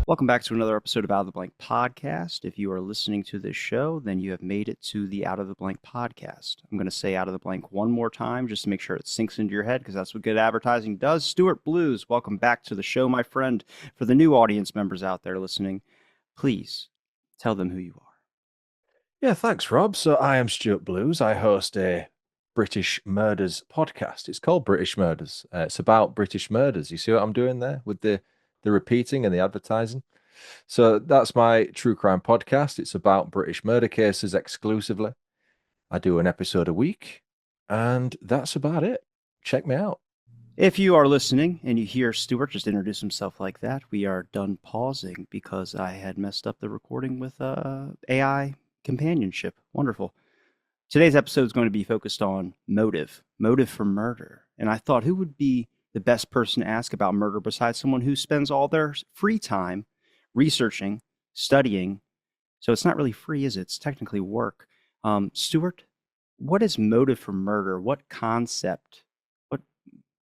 Welcome back to another episode of Out of the Blank podcast. If you are listening to this show, then you have made it to the Out of the Blank podcast. I'm going to say Out of the Blank one more time just to make sure it sinks into your head because that's what good advertising does. Stuart Blues, welcome back to the show, my friend. For the new audience members out there listening, please tell them who you are. Yeah, thanks, Rob. So I am Stuart Blues. I host a British murders podcast. It's called British Murders. It's about British murders. You see what I'm doing there with the repeating and the advertising? So that's my true crime podcast. It's about British murder cases exclusively. I do an episode a week, and that's about it. Check me out. If you are listening and you hear Stuart just introduce himself like that, we are done pausing because I had messed up the recording with AI companionship. Wonderful. Today's episode is going to be focused on motive for murder. And I thought, who would be the best person to ask about murder besides someone who spends all their free time researching, studying? So it's not really free, is it? It's technically work. Stuart, what is motive for murder? What concept? What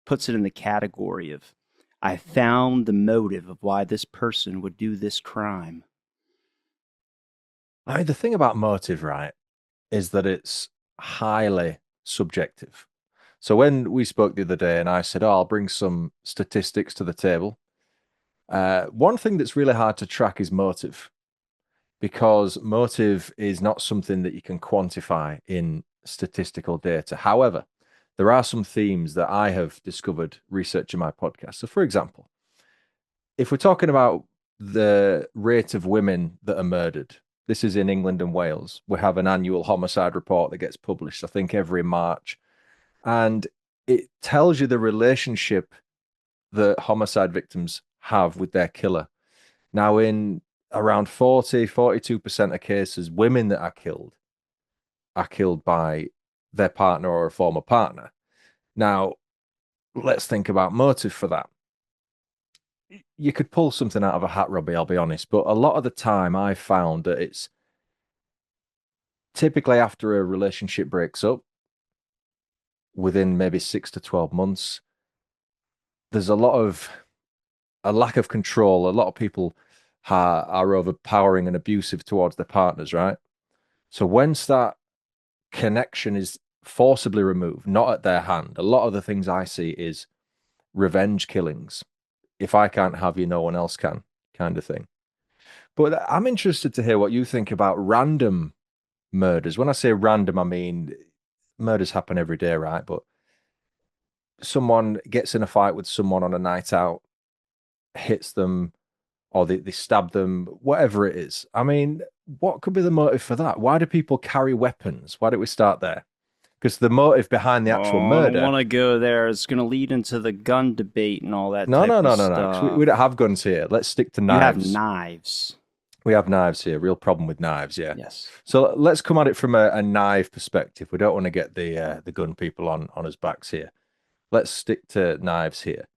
puts it in the category of I found the motive of why this person would do this crime? The thing about motive, right, is that it's highly subjective. So when we spoke the other day and I said, oh, I'll bring some statistics to the table, one thing that's really hard to track is motive, because motive is not something that you can quantify in statistical data. However, there are some themes that I have discovered researching my podcast. So, for example, if we're talking about the rate of women that are murdered, this is in England and Wales. We have an annual homicide report that gets published, I think, every March. And it tells you the relationship that homicide victims have with their killer. Now, in around 42% of cases, women that are killed by their partner or a former partner. Now, let's think about motive for that. You could pull something out of a hat, Robbie, I'll be honest, but a lot of the time I found that it's typically after a relationship breaks up, within maybe 6 to 12 months, there's a lack of control. A lot of people are overpowering and abusive towards their partners, right? So once that connection is forcibly removed, not at their hand, a lot of the things I see is revenge killings. If I can't have you, no one else can, kind of thing. But I'm interested to hear what you think about random murders. When I say random, I mean murders happen every day, right? But someone gets in a fight with someone on a night out, hits them, or they stab them, whatever it is. I mean, what could be the motive for that? Why do people carry weapons? Why don't we start there? Because the motive behind the actual Oh, I don't murder. want to go there. It's going to lead into the gun debate and all that No, type no, of no, no, no. Because stuff. we don't have guns here. Let's stick to You have knives. knives. We have knives here. Real problem with knives, yeah. Yes. So let's come at it from a knife perspective. We don't want to get the gun people on his backs here. Let's stick to knives here.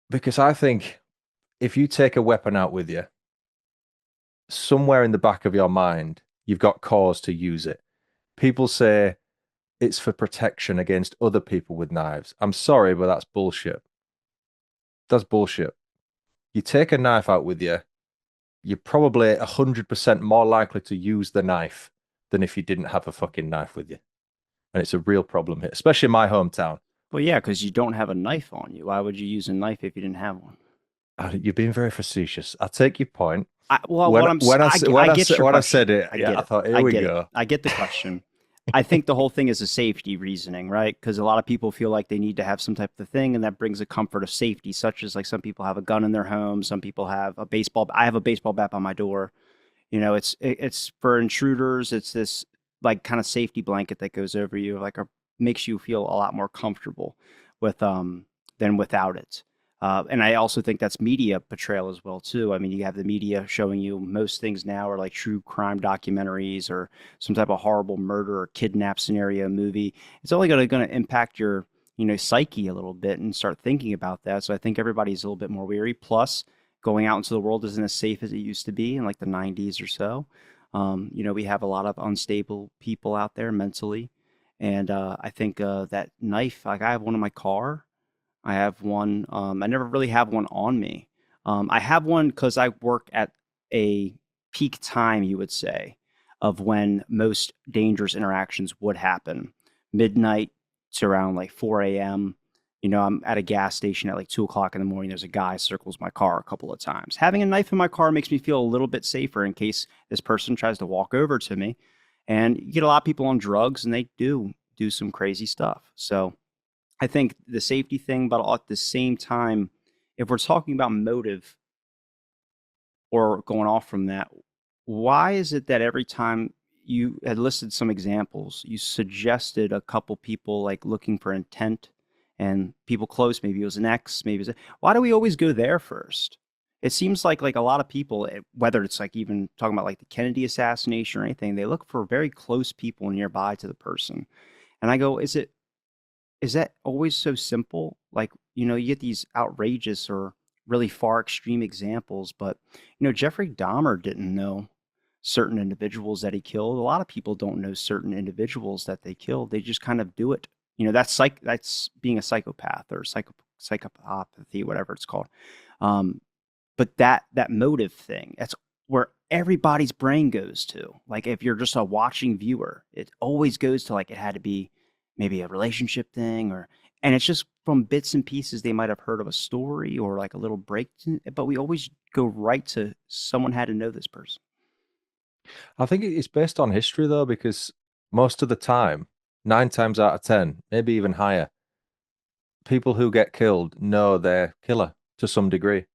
Because I think if you take a weapon out with you, somewhere in the back of your mind, you've got cause to use it. People say it's for protection against other people with knives. I'm sorry, but that's bullshit. That's bullshit. You take a knife out with you, you're probably 100% more likely to use the knife than if you didn't have a fucking knife with you. And it's a real problem here, especially in my hometown. Well, yeah, because you don't have a knife on you. Why would you use a knife if you didn't have one? You're being very facetious. I take your point. Well, what I get your When I question. said it, I yeah, get I it. thought, here I we get it. go. I get the question. I think the whole thing is a safety reasoning, right? Because a lot of people feel like they need to have some type of thing, and that brings a comfort of safety, such as like some people have a gun in their home, some people have a baseball. I have a baseball bat by my door. It's for intruders. It's this like kind of safety blanket that goes over you, like makes you feel a lot more comfortable with than without it. And I also think that's media portrayal as well too. I mean, you have the media showing you most things now are like true crime documentaries or some type of horrible murder or kidnap scenario movie. It's only going to impact your psyche a little bit and start thinking about that. So I think everybody's a little bit more weary. Plus, going out into the world isn't as safe as it used to be in like the 90s or so. We have a lot of unstable people out there mentally. And I think that knife, like I have one in my car. I have one. I never really have one on me. I have one because I work at a peak time, you would say, of when most dangerous interactions would happen. Midnight to around like 4 a.m. You know, I'm at a gas station at like 2 o'clock in the morning. There's a guy circles my car a couple of times. Having a knife in my car makes me feel a little bit safer in case this person tries to walk over to me. And you get a lot of people on drugs and they do some crazy stuff. So I think the safety thing, but at the same time, if we're talking about motive or going off from that, why is it that every time you had listed some examples, you suggested a couple people like looking for intent and people close, maybe it was an ex, maybe it was why do we always go there first? It seems like a lot of people, whether it's like even talking about like the Kennedy assassination or anything, they look for very close people nearby to the person. And I go, is that always so simple? Like, you know, you get these outrageous or really far extreme examples, but you know, Jeffrey Dahmer didn't know certain individuals that he killed. A lot of people don't know certain individuals that they killed. They just kind of do it. You know, that's being a psychopath or psychopathy, whatever it's called. Um, but that motive thing, that's where everybody's brain goes to. Like if you're just a watching viewer, it always goes to like it had to be maybe a relationship thing or and it's just from bits and pieces they might have heard of a story or like a little break but we always go right to someone had to know this person. I think it's based on history though, because most of the time, 9 times out of 10, maybe even higher, people who get killed know their killer to some degree.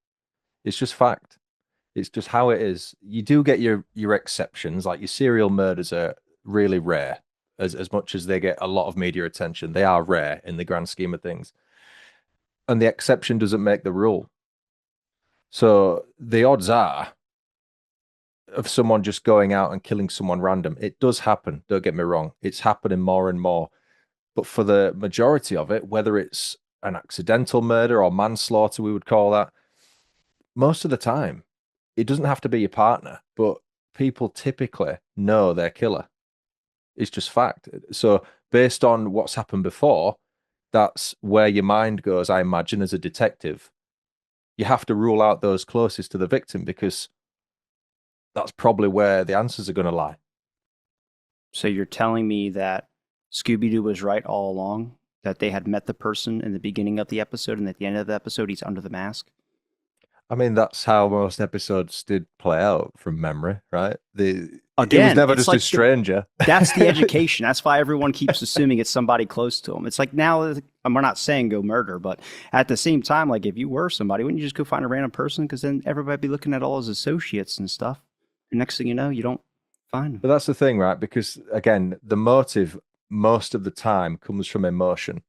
It's just fact. It's just how it is. You do get your exceptions, like your serial murders are really rare. As much as they get a lot of media attention, they are rare in the grand scheme of things. And the exception doesn't make the rule. So the odds are of someone just going out and killing someone random. It does happen. Don't get me wrong. It's happening more and more. But for the majority of it, whether it's an accidental murder or manslaughter, we would call that, most of the time, it doesn't have to be your partner, but people typically know their killer. It's just fact. So, based on what's happened before, that's where your mind goes, I imagine, as a detective. You have to rule out those closest to the victim because that's probably where the answers are going to lie. So you're telling me that Scooby-Doo was right all along, that they had met the person in the beginning of the episode and at the end of the episode he's under the mask? I mean, that's how most episodes did play out from memory, right? It was Again, never it's just a like stranger. that's the education. That's why everyone keeps assuming it's somebody close to them. It's like now, we're not saying go murder, but at the same time, like if you were somebody, wouldn't you just go find a random person? Because then everybody be looking at all his associates and stuff. And next thing you know, you don't find them. But that's the thing, right? Because again, the motive most of the time comes from emotion.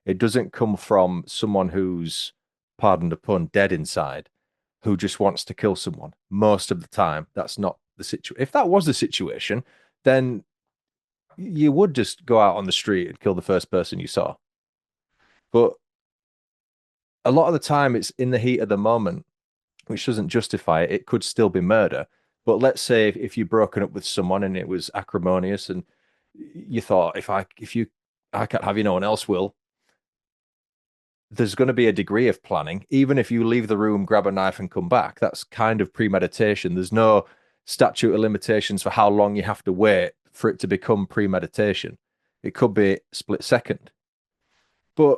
It doesn't come from someone who's, pardon the pun, dead inside, who just wants to kill someone. Most of the time, that's not the situation. If that was the situation, then you would just go out on the street and kill the first person you saw. But a lot of the time, it's in the heat of the moment, which doesn't justify it. It could still be murder. But let's say if you've broken up with someone and it was acrimonious and you thought, if you, I can't have you, no one else will, there's going to be a degree of planning. Even if you leave the room, grab a knife, and come back, that's kind of premeditation. There's no statute of limitations for how long you have to wait for it to become premeditation. It could be split second. But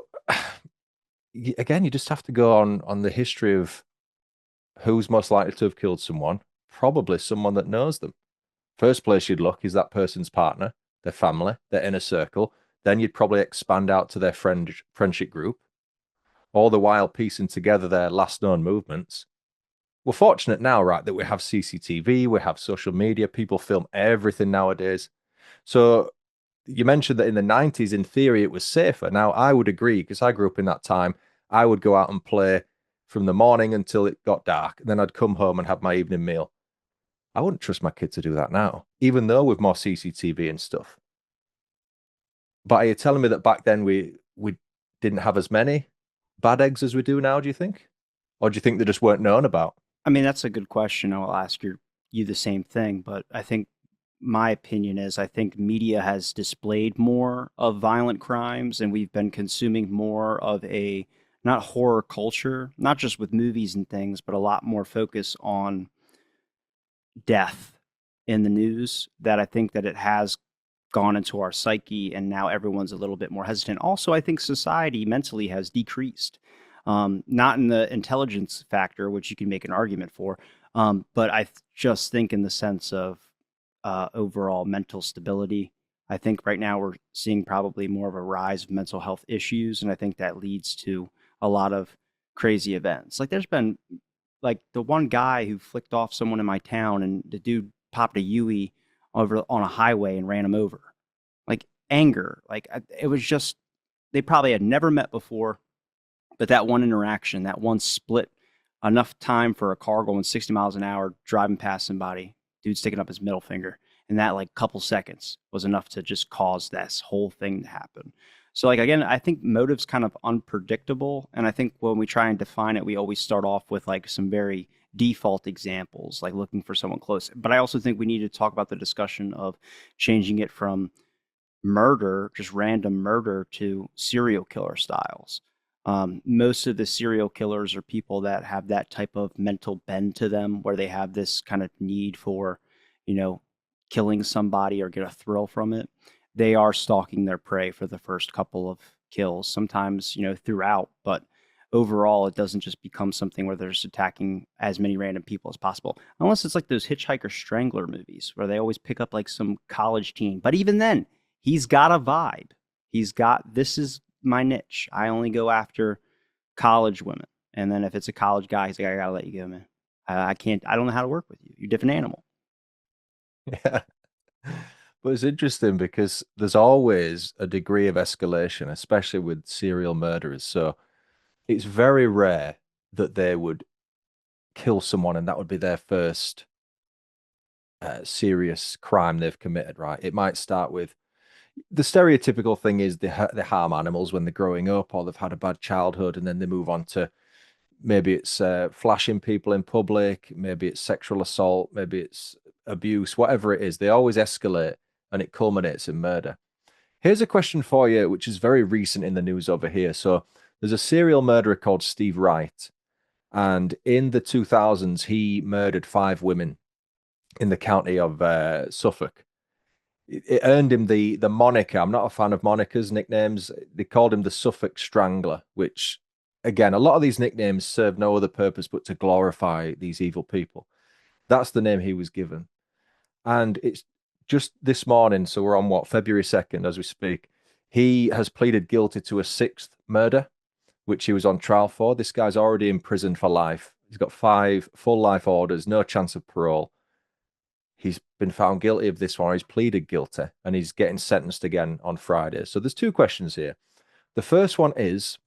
again, you just have to go on the history of who's most likely to have killed someone. Probably someone that knows them. First place you'd look is that person's partner, their family, their inner circle. Then you'd probably expand out to their friendship group, all the while piecing together their last known movements. We're fortunate now, right, that we have CCTV, we have social media, people film everything nowadays. So you mentioned that in the 90s, in theory, it was safer. Now, I would agree because I grew up in that time. I would go out and play from the morning until it got dark. And then I'd come home and have my evening meal. I wouldn't trust my kid to do that now, even though with more CCTV and stuff. But are you telling me that back then we didn't have as many bad eggs as we do now, do you think? Or do you think they just weren't known about? I mean, that's a good question. I'll ask you the same thing, but I think my opinion is I think media has displayed more of violent crimes and we've been consuming more of a not horror culture, not just with movies and things, but a lot more focus on death in the news, that I think that it has gone into our psyche, and now everyone's a little bit more hesitant. Also, I think society mentally has decreased, not in the intelligence factor, which you can make an argument for, but just think in the sense of overall mental stability. I think right now we're seeing probably more of a rise of mental health issues, and I think that leads to a lot of crazy events. Like there's been like the one guy who flicked off someone in my town, and the dude popped a Yui over on a highway and ran him over. Like anger, like it was just they probably had never met before, but that one interaction, that one split, enough time for a car going 60 miles an hour driving past somebody, dude sticking up his middle finger, and that like couple seconds was enough to just cause this whole thing to happen. So like again, I think motive's kind of unpredictable, and I think when we try and define it, we always start off with like some very default examples, like looking for someone close. But I also think we need to talk about the discussion of changing it from murder, just random murder, to serial killer styles. Most of the serial killers are people that have that type of mental bend to them, where they have this kind of need for, you know, killing somebody or get a thrill from it. They are stalking their prey for the first couple of kills, sometimes, throughout, but overall, it doesn't just become something where they're just attacking as many random people as possible. Unless it's like those Hitchhiker Strangler movies where they always pick up like some college teen. But even then, he's got a vibe. He's got, this is my niche. I only go after college women. And then if it's a college guy, he's like, I gotta let you go, man. I can't, I don't know how to work with you. You're a different animal. Yeah. But it's interesting because there's always a degree of escalation, especially with serial murderers. So it's very rare that they would kill someone and that would be their first serious crime they've committed, right? It might start with the stereotypical thing is they harm animals when they're growing up or they've had a bad childhood and then they move on to maybe it's flashing people in public, maybe it's sexual assault, maybe it's abuse, whatever it is. They always escalate and it culminates in murder. Here's a question for you, which is very recent in the news over here. So there's a serial murderer called Steve Wright. And in the 2000s, he murdered 5 women in the county of Suffolk. It earned him the moniker. I'm not a fan of monikers, nicknames. They called him the Suffolk Strangler, which, again, a lot of these nicknames serve no other purpose but to glorify these evil people. That's the name he was given. And it's just this morning, so we're on what, February 2nd as we speak. He has pleaded guilty to a 6th murder, which he was on trial for. This guy's already in prison for life. He's got 5 full life orders, no chance of parole. He's been found guilty of this one. He's pleaded guilty and he's getting sentenced again on Friday. So there's 2 questions here. The first one is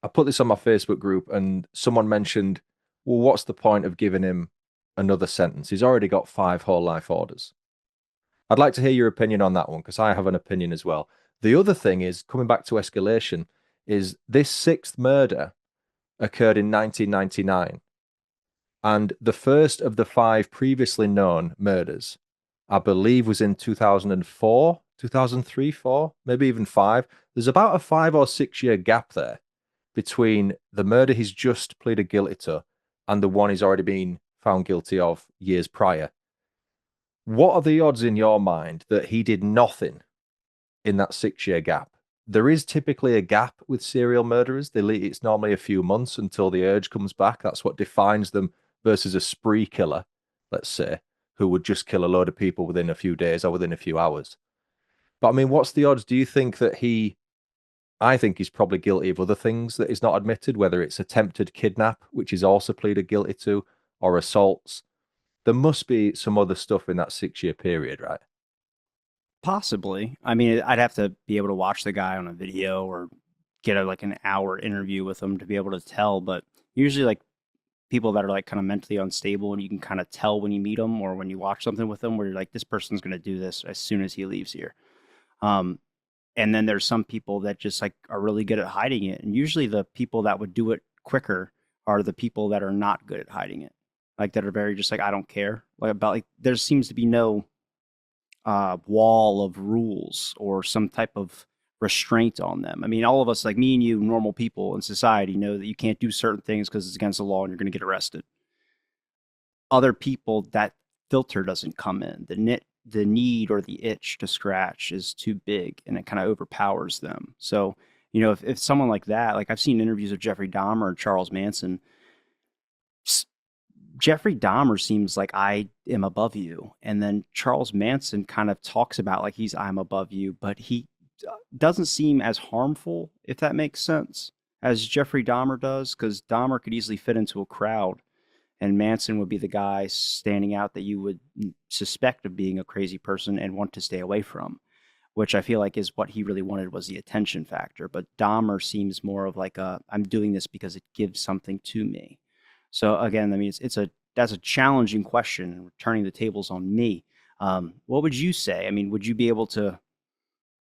I put this on my Facebook group and someone mentioned, well, what's the point of giving him another sentence? He's already got 5 whole life orders. I'd like to hear your opinion on that one because I have an opinion as well. The other thing is coming back to escalation is this 6th murder occurred in 1999. And the first of the 5 previously known murders, I believe, was in 2004, 2003, 4, maybe even 5. There's about a 5 or 6 year gap there between the murder he's just pleaded guilty to and the one he's already been found guilty of years prior. What are the odds in your mind that he did nothing in that 6 year gap? There is typically a gap with serial murderers. It's normally a few months until the urge comes back. That's what defines them versus a spree killer, let's say, who would just kill a load of people within a few days or within a few hours. But I mean, what's the odds? Do you think that I think he's probably guilty of other things that is not admitted, whether it's attempted kidnap, which is also pleaded guilty to, or assaults. There must be some other stuff in that 6 year period, right? Possibly. I mean, I'd have to be able to watch the guy on a video or get like an hour interview with him to be able to tell. But usually, like people that are like kind of mentally unstable, and you can kind of tell when you meet them or when you watch something with them, where you're like, this person's going to do this as soon as he leaves here. Um, and then there's some people that just like are really good at hiding it, and usually the people that would do it quicker are the people that are not good at hiding it, like that are very just like I don't care, like about like there seems to be no wall of rules or some type of restraint on them. I mean, all of us, like me and you, normal people in society, know that you can't do certain things because it's against the law and you're going to get arrested. Other people, that filter doesn't come in. The need or the itch to scratch is too big and it kind of overpowers them. So, if someone like that, like I've seen interviews of Jeffrey Dahmer and Charles Manson, Jeffrey Dahmer seems like I am above you. And then Charles Manson kind of talks about like he's I'm above you, but he doesn't seem as harmful, if that makes sense, as Jeffrey Dahmer does, because Dahmer could easily fit into a crowd and Manson would be the guy standing out that you would suspect of being a crazy person and want to stay away from, which I feel like is what he really wanted was the attention factor. But Dahmer seems more of like I'm doing this because it gives something to me. So again, I mean, it's a that's a challenging question and turning the tables on me. What would you say? I mean, would you be able to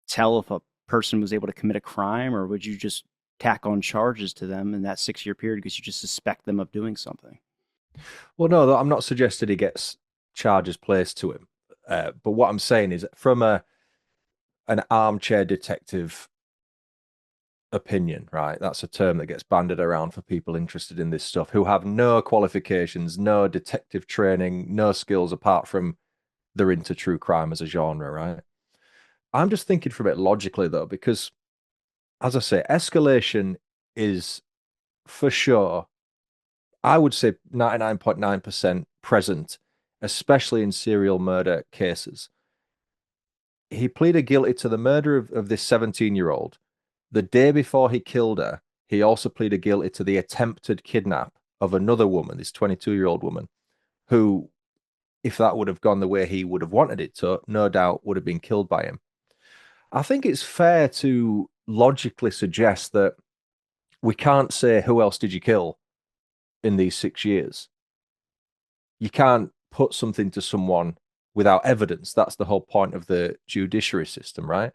tell if a person was able to commit a crime, or would you just tack on charges to them in that 6 year period because you just suspect them of doing something? Well, no, I'm not suggesting he gets charges placed to him. But what I'm saying is, from an armchair detective opinion, right? That's a term that gets banded around for people interested in this stuff who have no qualifications, no detective training, no skills apart from they're into true crime as a genre, right? I'm just thinking from it logically though, because as I say, escalation is for sure, I would say 99.9% present, especially in serial murder cases. He pleaded guilty to the murder of this 17-year-old. The day before he killed her, he also pleaded guilty to the attempted kidnap of another woman, this 22-year-old woman, who, if that would have gone the way he would have wanted it to, no doubt would have been killed by him. I think it's fair to logically suggest that we can't say who else did you kill in these 6 years. You can't put something to someone without evidence. That's the whole point of the judiciary system, right?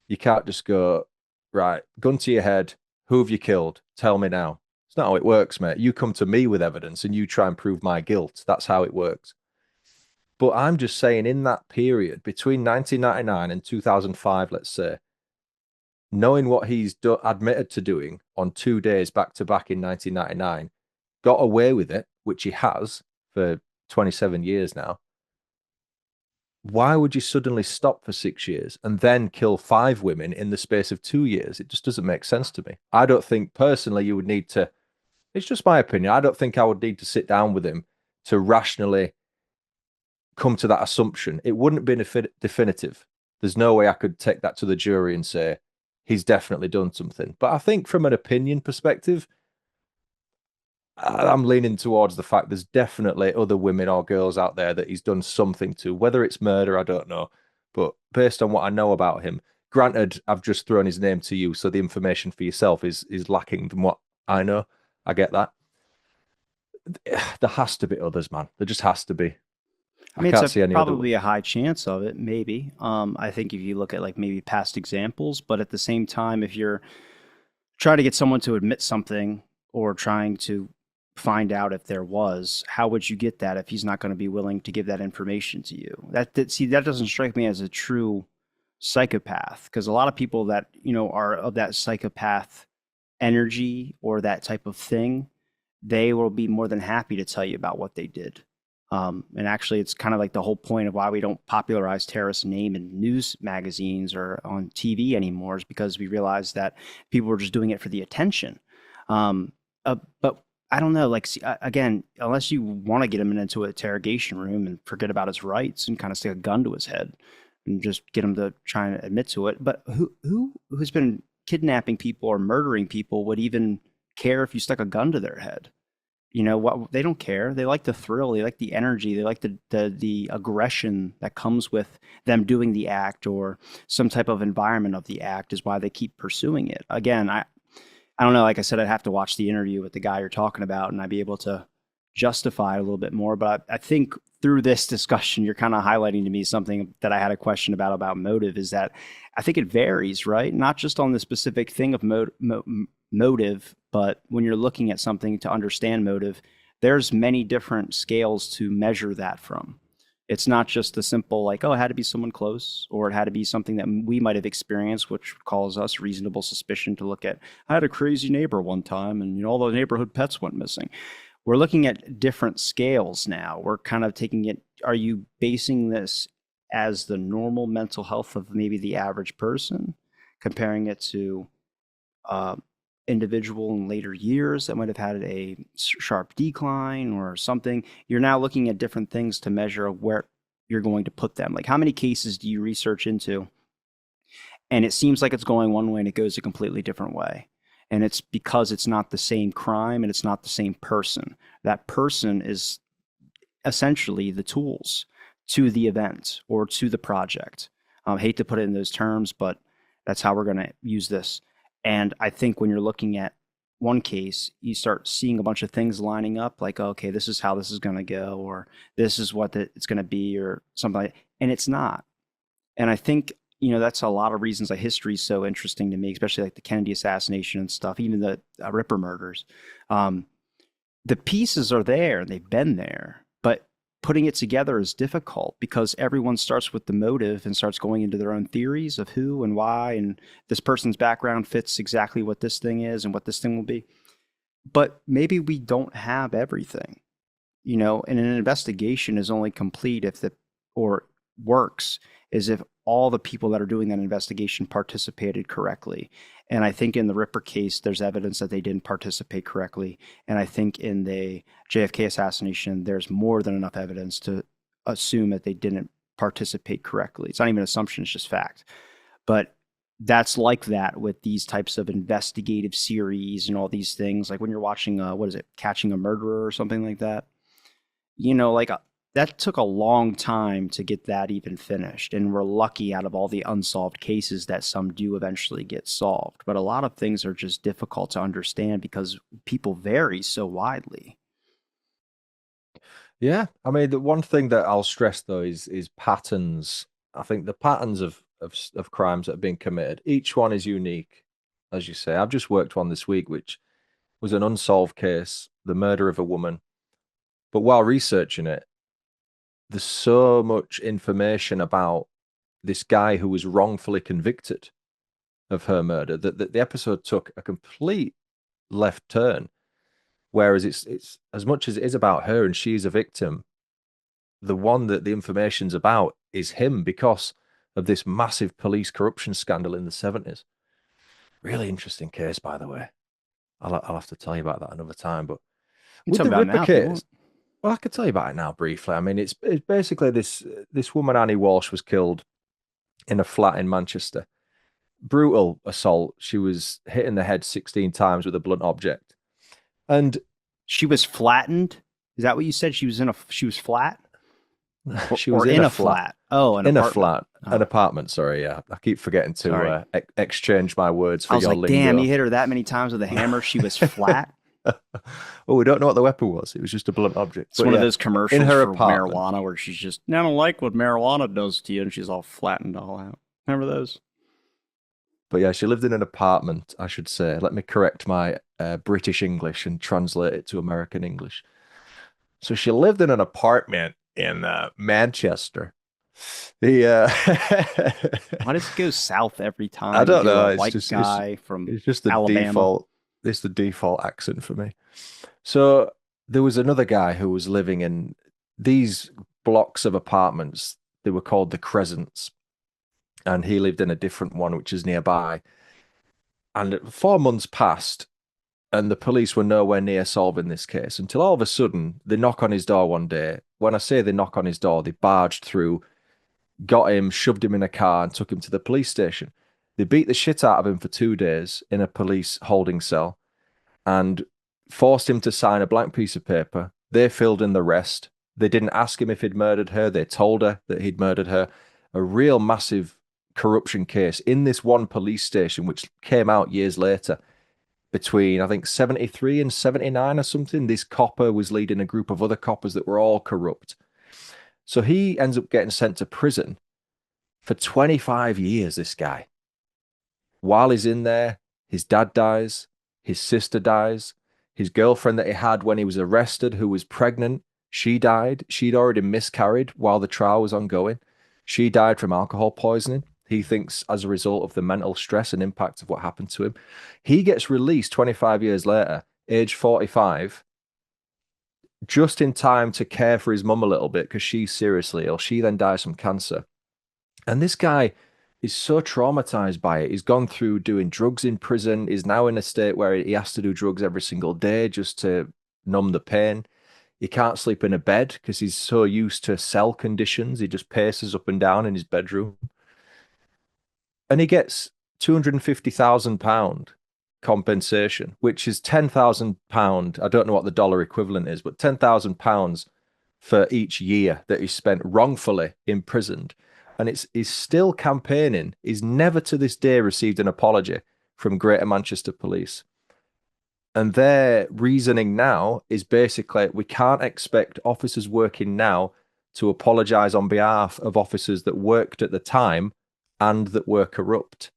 You can't just go, right, gun to your head, who have you killed? Tell me now. It's not how it works, mate. You come to me with evidence and you try and prove my guilt. That's how it works. But I'm just saying, in that period between 1999 and 2005, let's say, knowing what admitted to doing on 2 days back to back in 1999, got away with it, which he has for 27 years now. Why would you suddenly stop for 6 years and then kill 5 women in the space of 2 years? It just doesn't make sense to me. I don't think personally you would need to, it's just my opinion. I don't think I would need to sit down with him to rationally come to that assumption. It wouldn't be definitive. There's no way I could take that to the jury and say he's definitely done something. But I think from an opinion perspective, I'm leaning towards the fact there's definitely other women or girls out there that he's done something to. Whether it's murder, I don't know. But based on what I know about him, granted, I've just thrown his name to you, so the information for yourself is lacking from what I know. I get that. There has to be others, man. There just has to be. I I mean, it's can't a see any other. probably a high chance of it, maybe. I think if you look at like maybe past examples, but at the same time, if you're trying to get someone to admit something or trying to find out if there was, how would you get that if he's not going to be willing to give that information to you? See, that doesn't strike me as a true psychopath, because a lot of people that are of that psychopath energy or that type of thing, they will be more than happy to tell you about what they did. And actually, it's kind of like the whole point of why we don't popularize terrorist name in news magazines or on TV anymore, is because we realize that people were just doing it for the attention. But I don't know, like, see, again, unless you want to get him into an interrogation room and forget about his rights and kind of stick a gun to his head and just get him to try and admit to it. But who's been kidnapping people or murdering people would even care if you stuck a gun to their head? What, they don't care. They like the thrill, they like the energy, they like the aggression that comes with them doing the act, or some type of environment of the act is why they keep pursuing it. Again, I don't know, like I said, I'd have to watch the interview with the guy you're talking about and I'd be able to justify it a little bit more. But I think through this discussion, you're kind of highlighting to me something that I had a question about motive, is that I think it varies, right? Not just on the specific thing of motive, but when you're looking at something to understand motive, there's many different scales to measure that from. It's not just the simple like, oh, it had to be someone close, or it had to be something that we might have experienced, which calls us reasonable suspicion to look at. I had a crazy neighbor one time, and all the neighborhood pets went missing. We're looking at different scales now. We're kind of taking it. Are you basing this as the normal mental health of maybe the average person, comparing it to uh, individual in later years that might have had a sharp decline or something? You're now looking at different things to measure where you're going to put them. Like, how many cases do you research into? And it seems like it's going one way and it goes a completely different way. And it's because it's not the same crime and it's not the same person. That person is essentially the tools to the event or to the project. I hate to put it in those terms, but that's how we're going to use this. And I think when you're looking at one case, you start seeing a bunch of things lining up, like, okay, this is how this is going to go, or this is what it's going to be, or something like that. And it's not. And I think, that's a lot of reasons that history is so interesting to me, especially like the Kennedy assassination and stuff, even the Ripper murders. Um, the pieces are there and they've been there, but putting it together is difficult because everyone starts with the motive and starts going into their own theories of who and why, and this person's background fits exactly what this thing is and what this thing will be. But maybe we don't have everything, and an investigation is only complete if the or works is if all the people that are doing that investigation participated correctly. And I think in the Ripper case, there's evidence that they didn't participate correctly. And I think in the JFK assassination, there's more than enough evidence to assume that they didn't participate correctly. It's not even an assumption, it's just fact. But that's like that with these types of investigative series and all these things. Like when you're watching, what is it, Catching a Murderer or something like that. Like that took a long time to get that even finished. And we're lucky out of all the unsolved cases that some do eventually get solved. But a lot of things are just difficult to understand because people vary so widely. Yeah, I mean, the one thing that I'll stress though is patterns. I think the patterns of crimes that have been committed, each one is unique, as you say. I've just worked one this week, which was an unsolved case, the murder of a woman. But while researching it, there's so much information about this guy who was wrongfully convicted of her murder that the episode took a complete left turn. Whereas it's as much as it is about her and she's a victim, the one that the information's about is him because of this massive police corruption scandal in the 70s. Really interesting case, by the way. I'll have to tell you about that another time. But You can with tell me the about it Ripper now if you case, want. well, I could tell you about it now briefly. I mean, it's basically this woman Annie Walsh was killed in a flat in Manchester. Brutal assault. She was hit in the head 16 times with a blunt object, and She was flattened. Is that what you said? She was flat or, she was or in in a a flat. flat? Oh, an In a apartment. flat, an Oh, apartment. Sorry, yeah. I keep forgetting to sorry. exchange my words I for was your like, damn, you lingo. hit her that many times with a hammer. She was flat. Oh, we don't know what the weapon was. It was just a blunt object. It's But one of yeah, those in commercials her for apartment. marijuana where she's just, I don't like what marijuana does to you, and she's all flattened all out. Remember those? But yeah, she lived in an apartment, I should say. Let me correct my British English and translate it to American English. So she lived in an apartment in Manchester. The Why does it go south every I time? You don't do know. a white guy from It's just the Alabama. default. It's the default accent for me. So there was another guy who was living in these blocks of apartments. They were called the Crescents, and he lived in a different one, which is nearby. And 4 months passed, and the police were nowhere near solving this case until all of a sudden they knock on his door one day. When I say they knock on his door, they barged through, got him, shoved him in a car, and took him to the police station. They beat the shit out of him for 2 days in a police holding cell and forced him to sign a blank piece of paper. They filled in the rest. They didn't ask him if he'd murdered her. They told her that he'd murdered her. A real massive corruption case in this one police station, which came out years later. Between, I think, 73 and 79 or something, this copper was leading a group of other coppers that were all corrupt. So he ends up getting sent to prison for 25 years, this guy. While he's in there, his dad dies, his sister dies, his girlfriend that he had when he was arrested, who was pregnant, She died. She'd already miscarried while the trial was ongoing. She died from alcohol poisoning. He thinks as a result of the mental stress and impact of what happened to him. He gets released 25 years later, age 45, just in time to care for his mum a little bit because she's seriously ill. She then dies from cancer. And this guy is so traumatized by it. He's gone through doing drugs in prison. He's now in a state where he has to do drugs every single day just to numb the pain. He can't sleep in a bed because he's so used to cell conditions. He just paces up and down in his bedroom. And he gets £250,000 compensation, which is £10,000. I don't know what the dollar equivalent is, but £10,000 for each year that he's spent wrongfully imprisoned. And he's still campaigning. He's never to this day received an apology from Greater Manchester Police. And their reasoning now is basically we can't expect officers working now to apologize on behalf of officers that worked at the time and that were corrupt.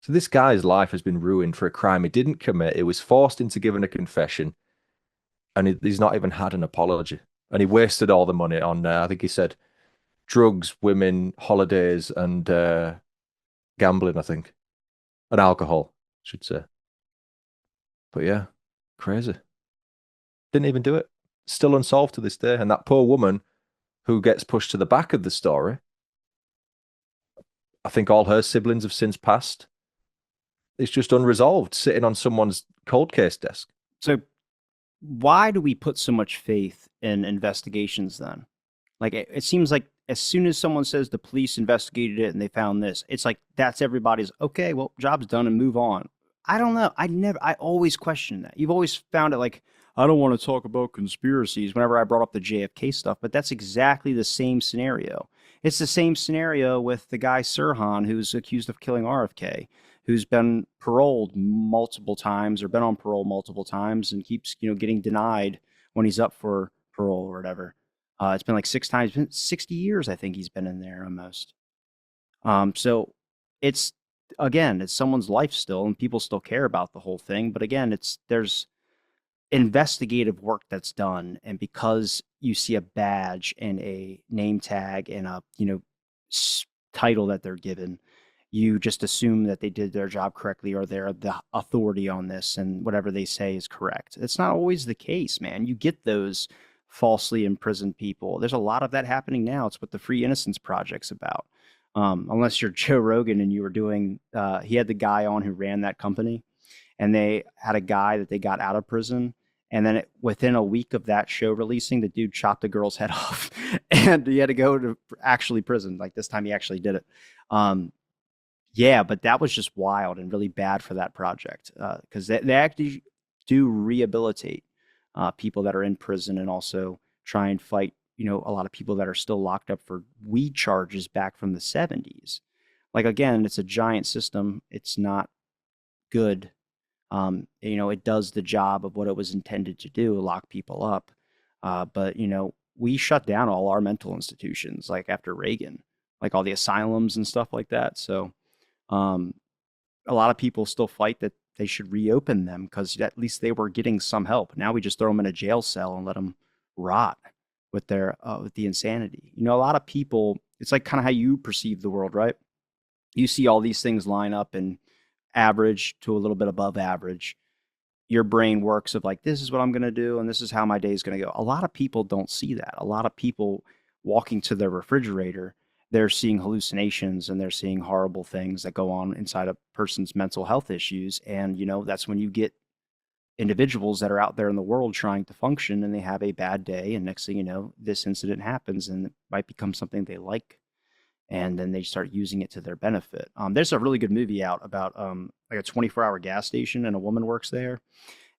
So this guy's life has been ruined for a crime he didn't commit. He was forced into giving a confession, and he's not even had an apology. And he wasted all the money on, I think he said, drugs, women, holidays, and gambling, I think, and alcohol, I should say. But yeah, crazy. Didn't even do it. Still unsolved to this day. And that poor woman who gets pushed to the back of the story, I think all her siblings have since passed. It's just unresolved, sitting on someone's cold case desk. So why do we put so much faith in investigations then? Like it seems like as soon as someone says the police investigated it and they found this, it's like that's everybody's okay, well, job's done and move on. I don't know. I always question that. You've always found it like, I don't want to talk about conspiracies whenever I brought up the JFK stuff, but that's exactly the same scenario. It's the same scenario with the guy Sirhan who's accused of killing RFK, who's been paroled multiple times or been on parole multiple times and keeps, getting denied when he's up for parole or whatever. It's been like six times, it's been 60 years, I think he's been in there almost. So it's again, it's someone's life still, and people still care about the whole thing. But again, there's investigative work that's done, and because you see a badge and a name tag and a title that they're given, you just assume that they did their job correctly or they're the authority on this and whatever they say is correct. It's not always the case, man. You get those falsely imprisoned people. There's a lot of that happening now. It's what the Free Innocence Project's about. Unless you're Joe Rogan and you were doing, he had the guy on who ran that company, and they had a guy that they got out of prison. And then within a week of that show releasing, the dude chopped a girl's head off, and he had to go to actually prison. Like this time, he actually did it. Yeah, but that was just wild and really bad for that project because they actually do rehabilitate people that are in prison and also try and fight, a lot of people that are still locked up for weed charges back from the 70s. Like, again, it's a giant system. It's not good. It does the job of what it was intended to do, lock people up. But, we shut down all our mental institutions, like after Reagan, like all the asylums and stuff like that. So, um, a lot of people still fight that they should reopen them because at least they were getting some help. Now we just throw them in a jail cell and let them rot with their with the insanity. A lot of people. It's like kind of how you perceive the world, right? You see all these things line up and average to a little bit above average. Your brain works of like, this is what I'm going to do and this is how my day is going to go. A lot of people don't see that. A lot of people walking to their refrigerator, they're seeing hallucinations and they're seeing horrible things that go on inside a person's mental health issues. And, that's when you get individuals that are out there in the world trying to function and they have a bad day. And next thing you know, this incident happens and it might become something they like. And then they start using it to their benefit. There's a really good movie out about like a 24-hour gas station and a woman works there.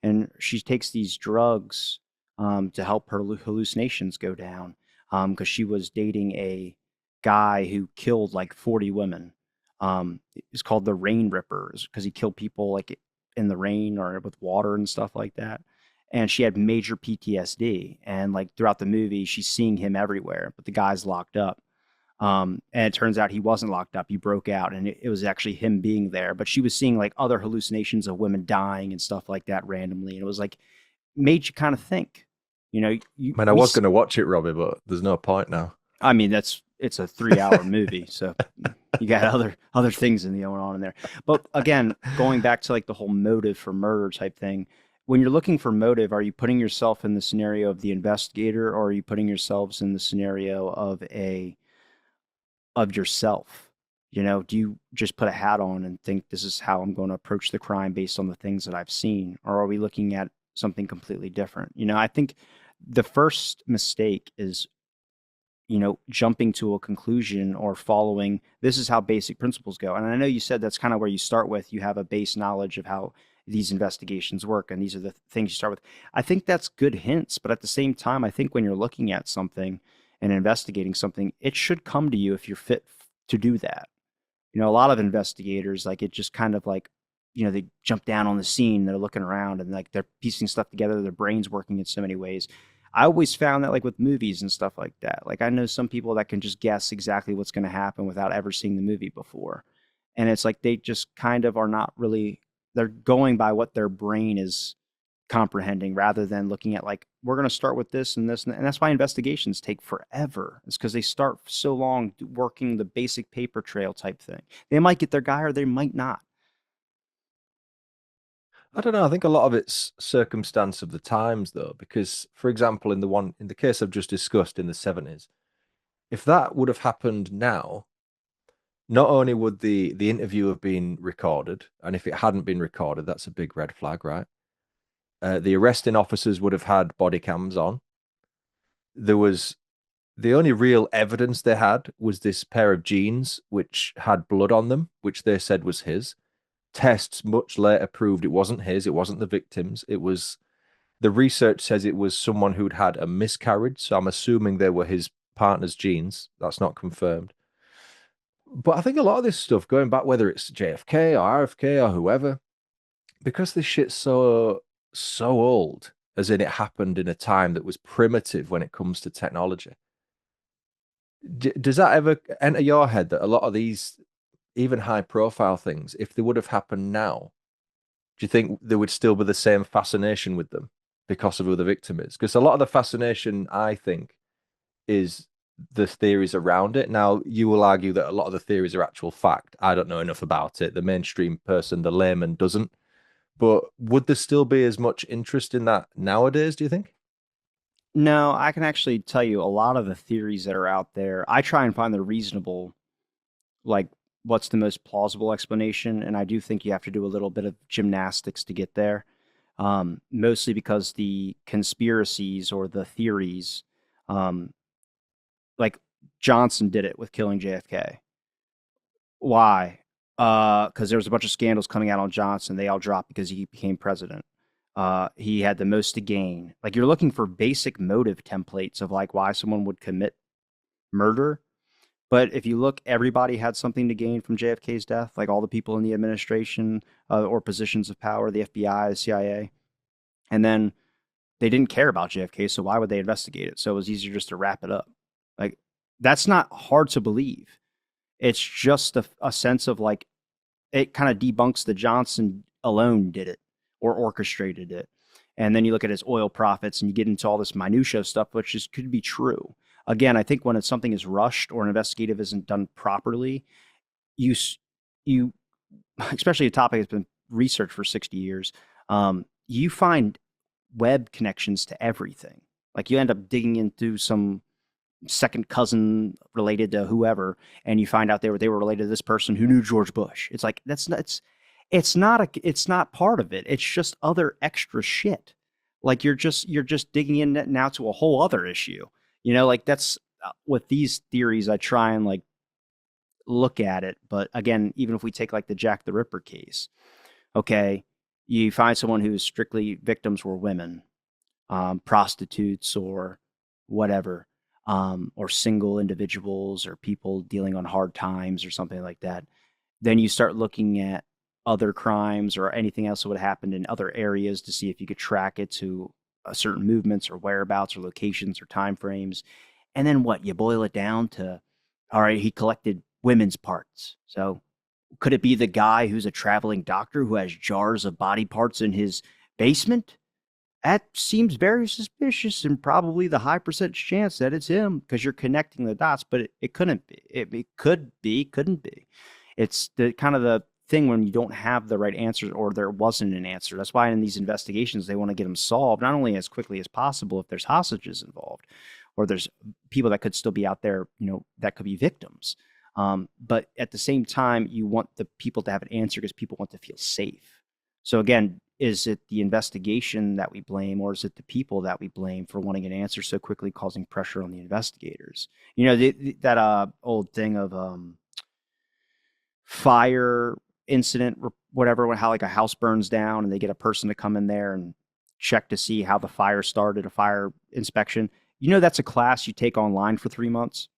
And she takes these drugs to help her hallucinations go down because she was dating a guy who killed like 40 women. It's called the Rain Rippers because he killed people like in the rain or with water and stuff like that. And she had major PTSD. And like throughout the movie, she's seeing him everywhere, but the guy's locked up. And it turns out he wasn't locked up. He broke out and it was actually him being there. But she was seeing like other hallucinations of women dying and stuff like that randomly. And it was like made you kind of think, You know, you Man, I we was going to watch it, Robbie, but there's no point now. I mean, it's a 3 hour movie, so you got other things in the going on in there. But again, going back to like the whole motive for murder type thing, when you're looking for motive, are you putting yourself in the scenario of the investigator, or are you putting yourselves in the scenario of yourself? You know, do you just put a hat on and think this is how I'm going to approach the crime based on the things that I've seen, or are we looking at something completely different? You know, I think the first mistake is, you know, jumping to a conclusion or following this is how basic principles go. And I know you said that's kind of where you start with. You have a base knowledge of how these investigations work, and these are the things you start with. I think that's good hints, but at the same time, I think when you're looking at something and investigating something, it should come to you if you're fit to do that. You know, a lot of investigators, like it just kind of like, you know, they jump down on the scene, they're looking around and like they're piecing stuff together, their brain's working in so many ways. I always found that like with movies and stuff like that. Like I know some people that can just guess exactly what's going to happen without ever seeing the movie before. And it's like they just kind of are not really, they're going by what their brain is comprehending rather than looking at like we're going to start with this and this and that's why investigations take forever. It's because they start so long working the basic paper trail type thing. They might get their guy or they might not. I don't know. I think a lot of it's circumstance of the times, though, because, for example, in the case I've just discussed in the 70s, if that would have happened now, not only would the interview have been recorded, and if it hadn't been recorded, that's a big red flag, right? The arresting officers would have had body cams on. There was the only real evidence they had was this pair of jeans which had blood on them, which they said was his. Tests much later proved it wasn't his, it wasn't the victim's, it was the research says it was someone who'd had a miscarriage, so I'm assuming they were his partner's genes. That's not confirmed. But I think a lot of this stuff, going back whether it's JFK or RFK or whoever, because this shit's so old, as in it happened in a time that was primitive when it comes to technology. Does that ever enter your head that a lot of these, even high profile things, if they would have happened now, do you think there would still be the same fascination with them because of who the victim is? Because a lot of the fascination, I think, is the theories around it. Now, you will argue that a lot of the theories are actual fact. I don't know enough about it. The mainstream person, the layman, doesn't. But would there still be as much interest in that nowadays, do you think? No, I can actually tell you a lot of the theories that are out there. I try and find the reasonable, like what's the most plausible explanation, and I do think you have to do a little bit of gymnastics to get there. Mostly because the conspiracies or the theories, um, like Johnson did it with killing JFK. Why? Because there was a bunch of scandals coming out on Johnson. They all dropped because he became president. He had the most to gain. Like you're looking for basic motive templates of like why someone would commit murder. But if you look, everybody had something to gain from JFK's death. Like all the people in the administration or positions of power, the FBI, the CIA, and then they didn't care about JFK. So why would they investigate it? So it was easier just to wrap it up. Like that's not hard to believe. It's just a sense of like it kind of debunks the Johnson alone did it or orchestrated it. And then you look at his oil profits and you get into all this minutia stuff, which is could be true. Again, I think when it's something is rushed or an investigative isn't done properly, you you especially a topic that's been researched for 60 years, you find web connections to everything. Like you end up digging into some second cousin related to whoever, and you find out they were related to this person who knew George Bush. It's like it's not part of it. It's just other extra shit. Like you're just digging in now to a whole other issue. You know, like that's with these theories. I try and like look at it, but again, even if we take like the Jack the Ripper case, okay, you find someone whose strictly victims were women, prostitutes or whatever, or single individuals or people dealing on hard times or something like that. Then you start looking at other crimes or anything else that would have happened in other areas to see if you could track it to certain movements or whereabouts or locations or time frames. And then what? You boil it down to, all right, he collected women's parts. So could it be the guy who's a traveling doctor who has jars of body parts in his basement? That seems very suspicious and probably the high percentage chance that it's him because you're connecting the dots, but it couldn't be. It could be, couldn't be. It's the kind of the thing when you don't have the right answers or there wasn't an answer. That's why in these investigations they want to get them solved not only as quickly as possible if there's hostages involved or there's people that could still be out there, that could be victims. But at the same time, you want the people to have an answer because people want to feel safe. So again, is it the investigation that we blame, or is it the people that we blame for wanting an answer so quickly, causing pressure on the investigators? That old thing of fire incident, whatever, how like a house burns down and they get a person to come in there and check to see how the fire started, a fire inspection. That's a class you take online for 3 months.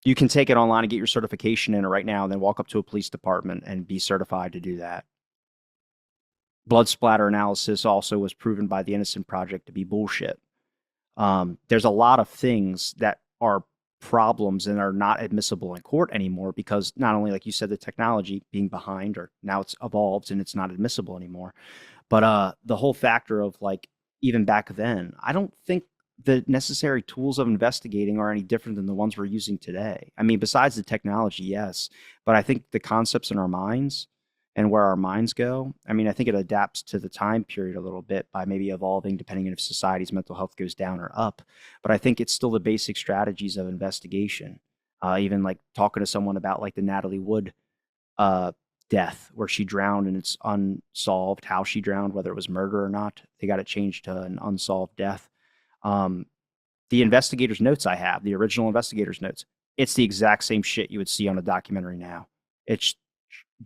You can take it online and get your certification in it right now, and then walk up to a police department and be certified to do that. Blood splatter analysis also was proven by the Innocent Project to be bullshit. There's a lot of things that are problems and are not admissible in court anymore because not only, like you said, the technology being behind, or now it's evolved and it's not admissible anymore, but the whole factor of like even back then, I don't think the necessary tools of investigating are any different than the ones we're using today. I mean, besides the technology, yes, but I think the concepts in our minds and where our minds go, I mean, I think it adapts to the time period a little bit by maybe evolving depending on if society's mental health goes down or up. But I think it's still the basic strategies of investigation. Even like talking to someone about like the Natalie Wood uh, death where she drowned and it's unsolved how she drowned, whether it was murder or not. They got it changed to an unsolved death. Um, the investigators' notes I have, the original investigators' notes, it's the exact same shit you would see on a documentary now. It's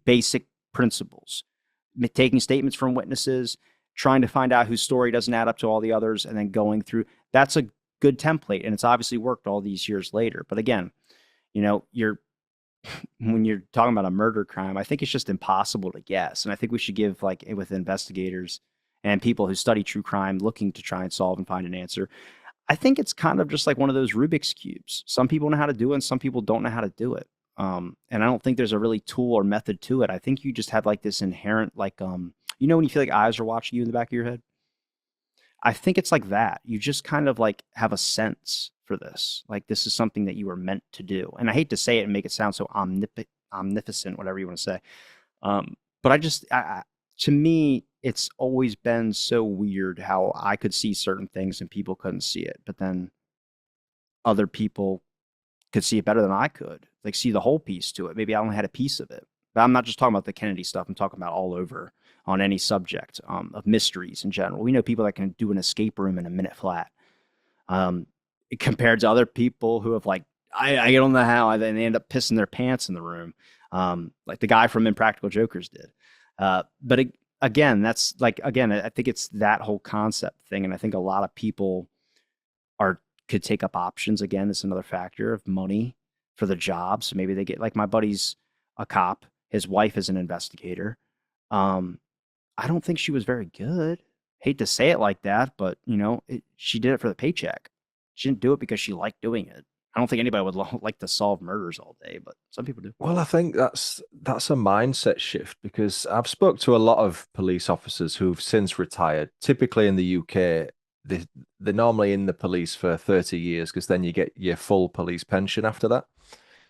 basic principles, taking statements from witnesses, trying to find out whose story doesn't add up to all the others, and then going through. That's a good template, and it's obviously worked all these years later. But again, you're when you're talking about a murder crime, I think it's just impossible to guess. And I think we should give, like, with investigators and people who study true crime looking to try and solve and find an answer, I think it's kind of just like one of those Rubik's cubes. Some people know how to do it and some people don't know how to do it. And I don't think there's a really tool or method to it. I think you just have like this inherent, like, when you feel like eyes are watching you in the back of your head? I think it's like that. You just kind of like have a sense for this. Like this is something that you were meant to do. And I hate to say it and make it sound so omnificent, whatever you want to say. But to me, it's always been so weird how I could see certain things and people couldn't see it, but then other people could see it better than I could. Like see the whole piece to it. Maybe I only had a piece of it. But I'm not just talking about the Kennedy stuff. I'm talking about all over on any subject of mysteries in general. We know people that can do an escape room in a minute flat. Um, Compared to other people who have like, I don't know how, and they end up pissing their pants in the room, like the guy from Impractical Jokers did. But again, that's like, again, I think it's that whole concept thing, and I think a lot of people are could take up options. Again, it's another factor of money for the job. So maybe they get, like, my buddy's a cop. His wife is an investigator. Um, I don't think she was very good. Hate to say it like that, but she did it for the paycheck. She didn't do it because she liked doing it. I don't think anybody would like to solve murders all day, but some people do. Well, I think that's a mindset shift because I've spoke to a lot of police officers who've since retired. Typically in the UK, they they're normally in the police for 30 years because then you get your full police pension after that.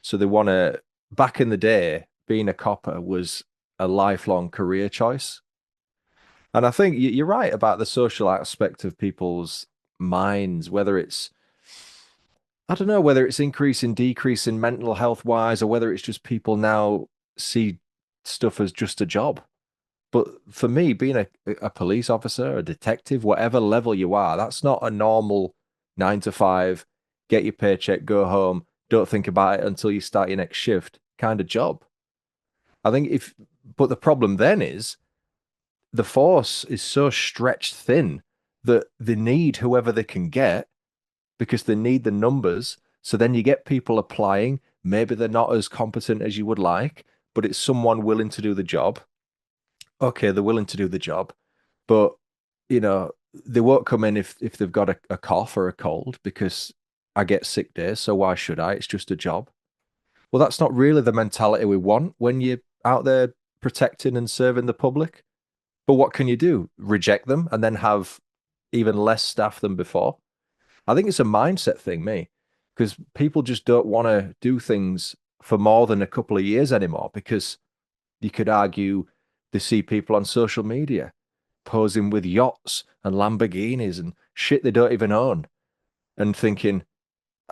So they want to, back in the day, being a copper was a lifelong career choice. And I think you're right about the social aspect of people's minds, whether it's, I don't know, whether it's increasing, decreasing mental health wise, or whether it's just people now see stuff as just a job. But for me, being a police officer, a detective, whatever level you are, that's not a normal 9 to 5, get your paycheck, go home, don't think about it until you start your next shift kind of job. I think but the problem then is the force is so stretched thin that they need whoever they can get because they need the numbers. So then you get people applying. Maybe they're not as competent as you would like, but it's someone willing to do the job. Okay, they're willing to do the job, but they won't come in if they've got a cough or a cold because I get sick days, so why should I? It's just a job. Well, that's not really the mentality we want when you're out there protecting and serving the public. But what can you do? Reject them and then have even less staff than before? I think it's a mindset thing, me, because people just don't want to do things for more than a couple of years anymore. Because you could argue they see people on social media posing with yachts and Lamborghinis and shit they don't even own and thinking,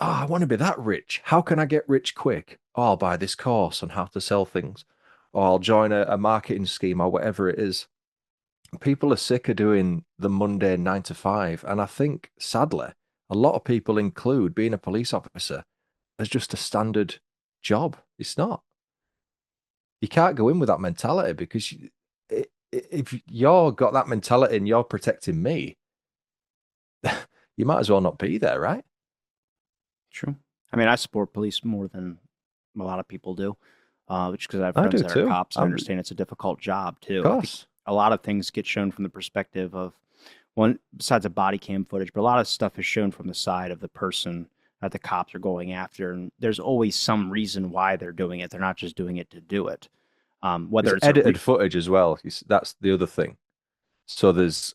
oh, I want to be that rich. How can I get rich quick? Oh, I'll buy this course on how to sell things, or I'll join a marketing scheme or whatever it is. People are sick of doing the mundane 9 to 5. And I think, sadly, a lot of people include being a police officer as just a standard job. It's not. You can't go in with that mentality because if you're got that mentality and you're protecting me, you might as well not be there, right? True. I mean, I support police more than a lot of people do, which because I have I friends do that are too. cops. I Of understand it's a difficult job too. I think course. a lot of things get shown from the perspective of one besides the body cam footage, but a lot of stuff is shown from the side of the person that the cops are going after, and there's always some reason why they're doing it. They're not just doing it to do it. It's Whether it's a edited footage as well. That's the other thing. So there's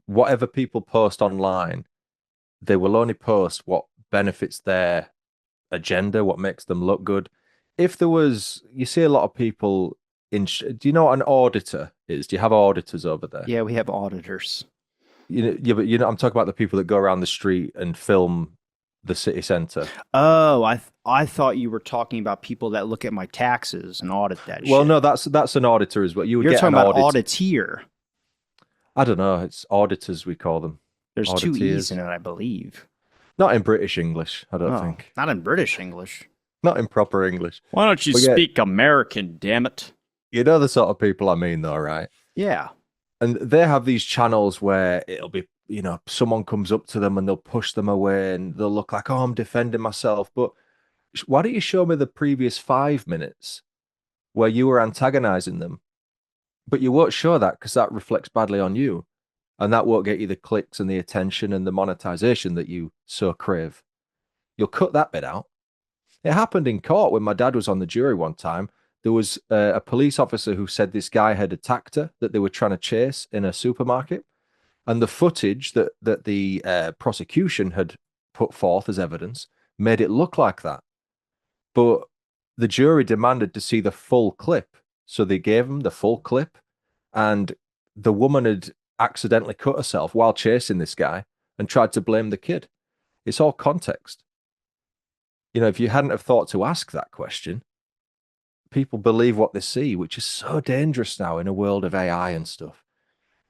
whatever people post online, they will only post what benefits their agenda, what makes them look good. If there was, you see a lot of people do you know what an auditor is? Do you have auditors over there? yeah, we have auditors. Yeah, but I'm talking about the people that go around the street and film the city centre. Oh, I thought you were talking about people that look at my taxes and audit that Well, shit. no, that's an auditor as well. You would You're get talking an about audit. auditeer. I don't know. It's auditors we call them. There's two E's in Auditeers. it, I believe. Not in British English, I don't Oh, think. not in British English. Not in proper English. Why don't you But yeah, speak American, damn it? you know the sort of people I mean, though, right? Yeah. And they have these channels where it'll be, someone comes up to them and they'll push them away and they'll look like, oh, I'm defending myself. But why don't you show me the previous 5 minutes where you were antagonizing them? But you won't show that because that reflects badly on you. And that won't get you the clicks and the attention and the monetization that you so crave. You'll cut that bit out. It happened in court when my dad was on the jury one time. There was a police officer who said this guy had attacked her that they were trying to chase in a supermarket. And the footage that the prosecution had put forth as evidence made it look like that. But the jury demanded to see the full clip. So they gave him the full clip. And the woman had accidentally cut herself while chasing this guy and tried to blame the kid. It's all context. If you hadn't have thought to ask that question, people believe what they see, which is so dangerous now in a world of AI and stuff.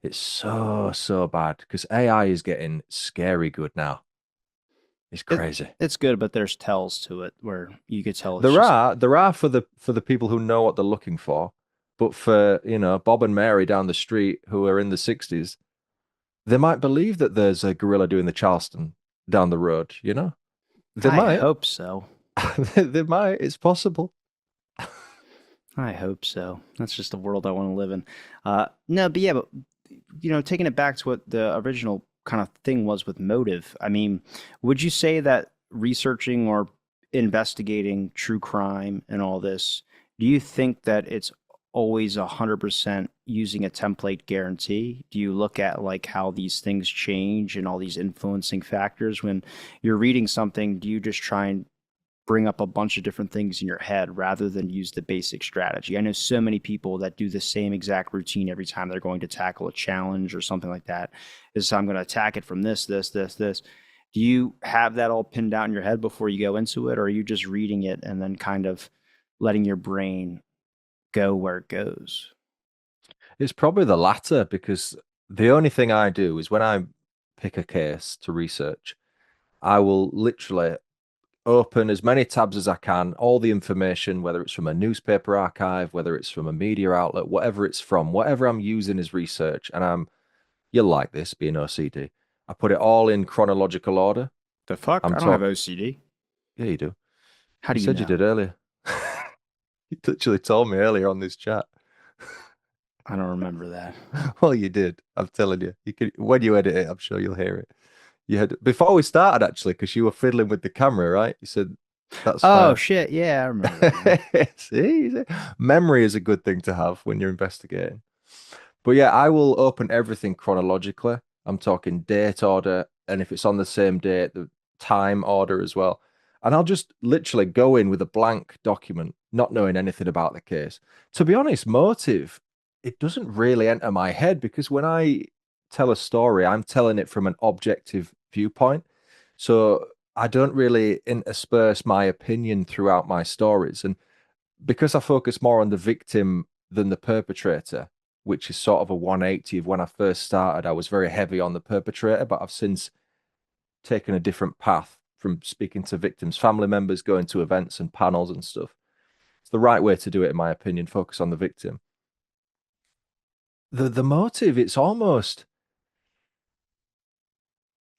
It's so, so bad because AI is getting scary good now. It's It crazy. it's good, but there's tells to it where you could tell it's There just are there are for the people who know what they're looking for, but for Bob and Mary down the street who are in the 60s, they might believe that there's a gorilla doing the Charleston down the road. They I might. hope so. They might. It's possible. I hope so. That's just the world I want to live in. No, but yeah, but taking it back to what the original kind of thing was with motive. I mean, would you say that researching or investigating true crime and all this, do you think that it's always 100% using a template guarantee? Do you look at like how these things change and all these influencing factors when you're reading something? Do you just try and bring up a bunch of different things in your head rather than use the basic strategy? I know so many people that do the same exact routine every time they're going to tackle a challenge or something like that. Is I'm going to attack it from this, this, this, this. Do you have that all pinned out in your head before you go into it, or are you just reading it and then kind of letting your brain go where it goes? It's probably the latter because the only thing I do is when I pick a case to research, I will literally open as many tabs as I can, all the information, whether it's from a newspaper archive, whether it's from a media outlet, whatever it's from, whatever I'm using as research. And you'll like this being OCD. I put it all in chronological order. The fuck? I'm I don't have talking, OCD. yeah, you do. How You do you said you know? did earlier. You literally told me earlier on this chat. I don't remember that. Well, you did. I'm telling you. You can when you edit it, I'm sure you'll hear it. You had before we started actually, because you were fiddling with the camera, right? You said that's Oh fine. shit, yeah, I remember that now. See, memory is a good thing to have when you're investigating. But yeah, I will open everything chronologically. I'm talking date order, and if it's on the same date, the time order as well. And I'll just literally go in with a blank document, not knowing anything about the case. To be honest, motive, it doesn't really enter my head because when I tell a story, I'm telling it from an objective viewpoint. So I don't really intersperse my opinion throughout my stories. And because I focus more on the victim than the perpetrator, which is sort of a 180 of when I first started, I was very heavy on the perpetrator, but I've since taken a different path from speaking to victims, family members, going to events and panels and stuff. It's the right way to do it, in my opinion, focus on the victim. The motive, it's almost,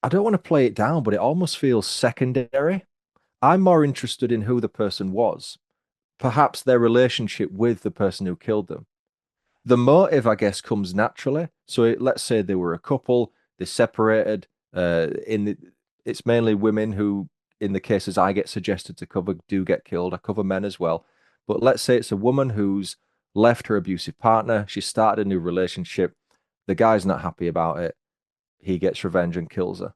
I don't want to play it down, but it almost feels secondary. I'm more interested in who the person was, perhaps their relationship with the person who killed them. The motive, I guess, comes naturally. So let's say they were a couple, they separated. It's mainly women who, in the cases I get suggested to cover, do get killed. I cover men as well. But let's say it's a woman who's left her abusive partner. She started a new relationship. The guy's not happy about it. He gets revenge and kills her.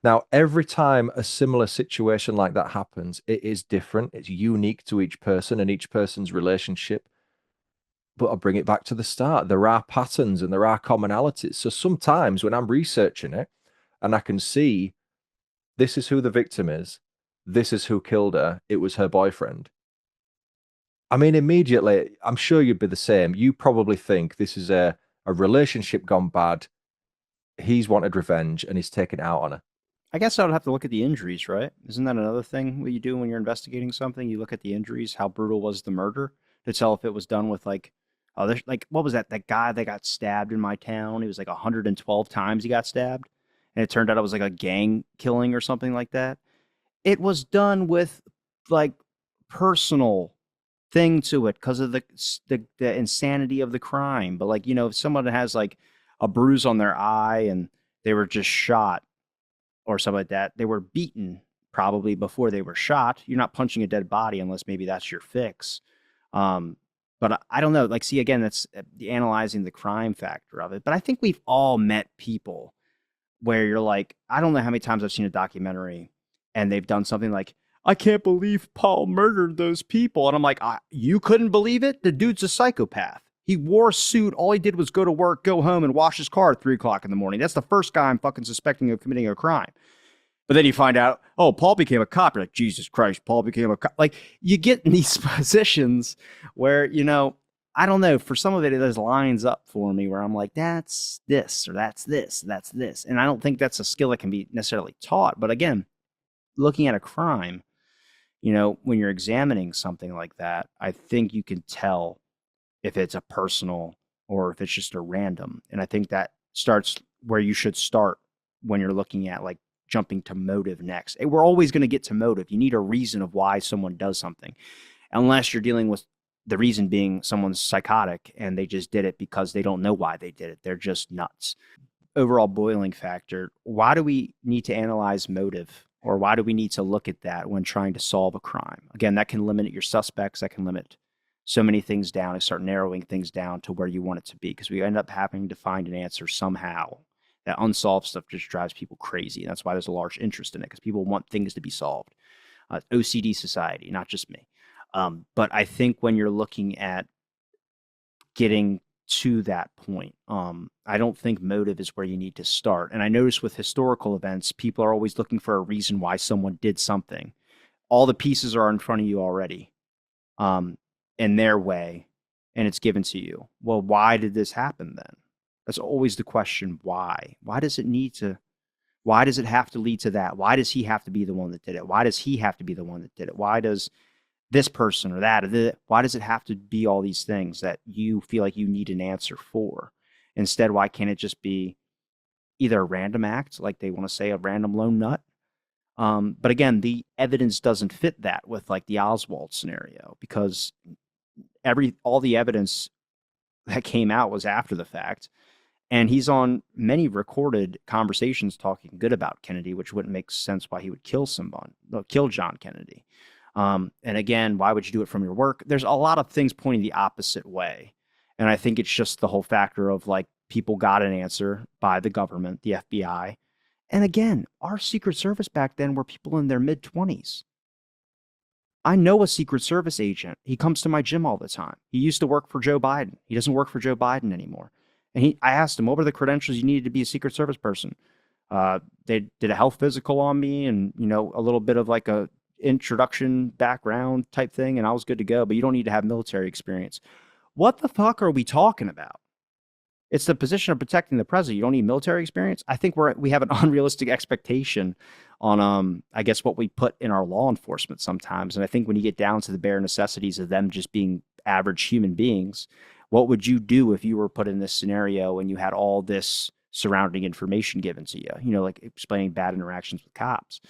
Now, every time a similar situation like that happens, it is different. It's unique to each person and each person's relationship. But I'll bring it back to the start. There are patterns and there are commonalities. So sometimes when I'm researching it and I can see this is who the victim is, this is who killed her, it was her boyfriend. I mean, immediately, I'm sure you'd be the same. You probably think this is a relationship gone bad. He's wanted revenge and he's taken it out on her. I guess I would have to look at the injuries, right? Isn't that another thing that you do when you're investigating something? You look at the injuries, how brutal was the murder, to tell if it was done with like, oh, there's like, what was that? That guy that got stabbed in my town. It was like 112 times he got stabbed, and it turned out it was like a gang killing or something like that. It was done with like personal thing to it because of the insanity of the crime. But like, if someone has like a bruise on their eye and they were just shot or something like that. They were beaten probably before they were shot. You're not punching a dead body unless maybe that's your fix. Um, but I don't know. Like, see, again, that's analyzing the crime factor of it. But I think we've all met people where you're like, I don't know how many times I've seen a documentary and they've done something like, I can't believe Paul murdered those people. And I'm like, you couldn't believe it? The dude's a psychopath. He wore a suit. All he did was go to work, go home, and wash his car at 3 o'clock in the morning. That's the first guy I'm fucking suspecting of committing a crime. But then you find out, oh, Paul became a cop. You're like, Jesus Christ, Paul became a cop. Like, you get in these positions where, I don't know, for some of it, it just lines up for me where I'm like, that's this, or that's this, that's this. And I don't think that's a skill that can be necessarily taught. But again, looking at a crime, when you're examining something like that, I think you can tell if it's a personal or if it's just a random. And I think that starts where you should start when you're looking at like jumping to motive next. We're always going to get to motive. You need a reason of why someone does something, unless you're dealing with the reason being someone's psychotic and they just did it because they don't know why they did it. They're just nuts. Overall boiling factor. Why do we need to analyze motive? Or why do we need to look at that when trying to solve a crime? Again, that can limit your suspects. That can limit so many things down and start narrowing things down to where you want it to be, because we end up having to find an answer somehow. That unsolved stuff just drives people crazy. And that's why there's a large interest in it, because people want things to be solved. OCD society, not just me. But I think when you're looking at getting to that point, I don't think motive is where you need to start. And I notice with historical events, people are always looking for a reason why someone did something. All the pieces are in front of you already. In their way, and it's given to you. Well, why did this happen then? That's always the question. Why? Why does it need to? Why does it have to lead to that? Why does he have to be the one that did it? Why does he have to be the one that did it? Why does this person or that? Why does it have to be all these things that you feel like you need an answer for? Instead, why can't it just be either a random act, like they want to say a random lone nut? But again, the evidence doesn't fit that with like the Oswald scenario, because all the evidence that came out was after the fact, and he's on many recorded conversations talking good about Kennedy, which wouldn't make sense why he would kill John Kennedy. And again, why would you do it from your work? There's a lot of things pointing the opposite way, And I think it's just the whole factor of like people got an answer by the government, the FBI. And again, our Secret Service back then were people in their mid 20s. I know a Secret Service agent. He comes to my gym all the time. He used to work for Joe Biden. He doesn't work for Joe Biden anymore. And I asked him, what were the credentials you needed to be a Secret Service person? They did a health physical on me and, a little bit of like a introduction background type thing. And I was good to go, but you don't need to have military experience. What the fuck are we talking about? It's the position of protecting the president. You don't need military experience. I think we have an unrealistic expectation on I guess what we put in our law enforcement sometimes. And I think when you get down to the bare necessities of them just being average human beings, what would you do if you were put in this scenario and you had all this surrounding information given to you? Like explaining bad interactions with cops.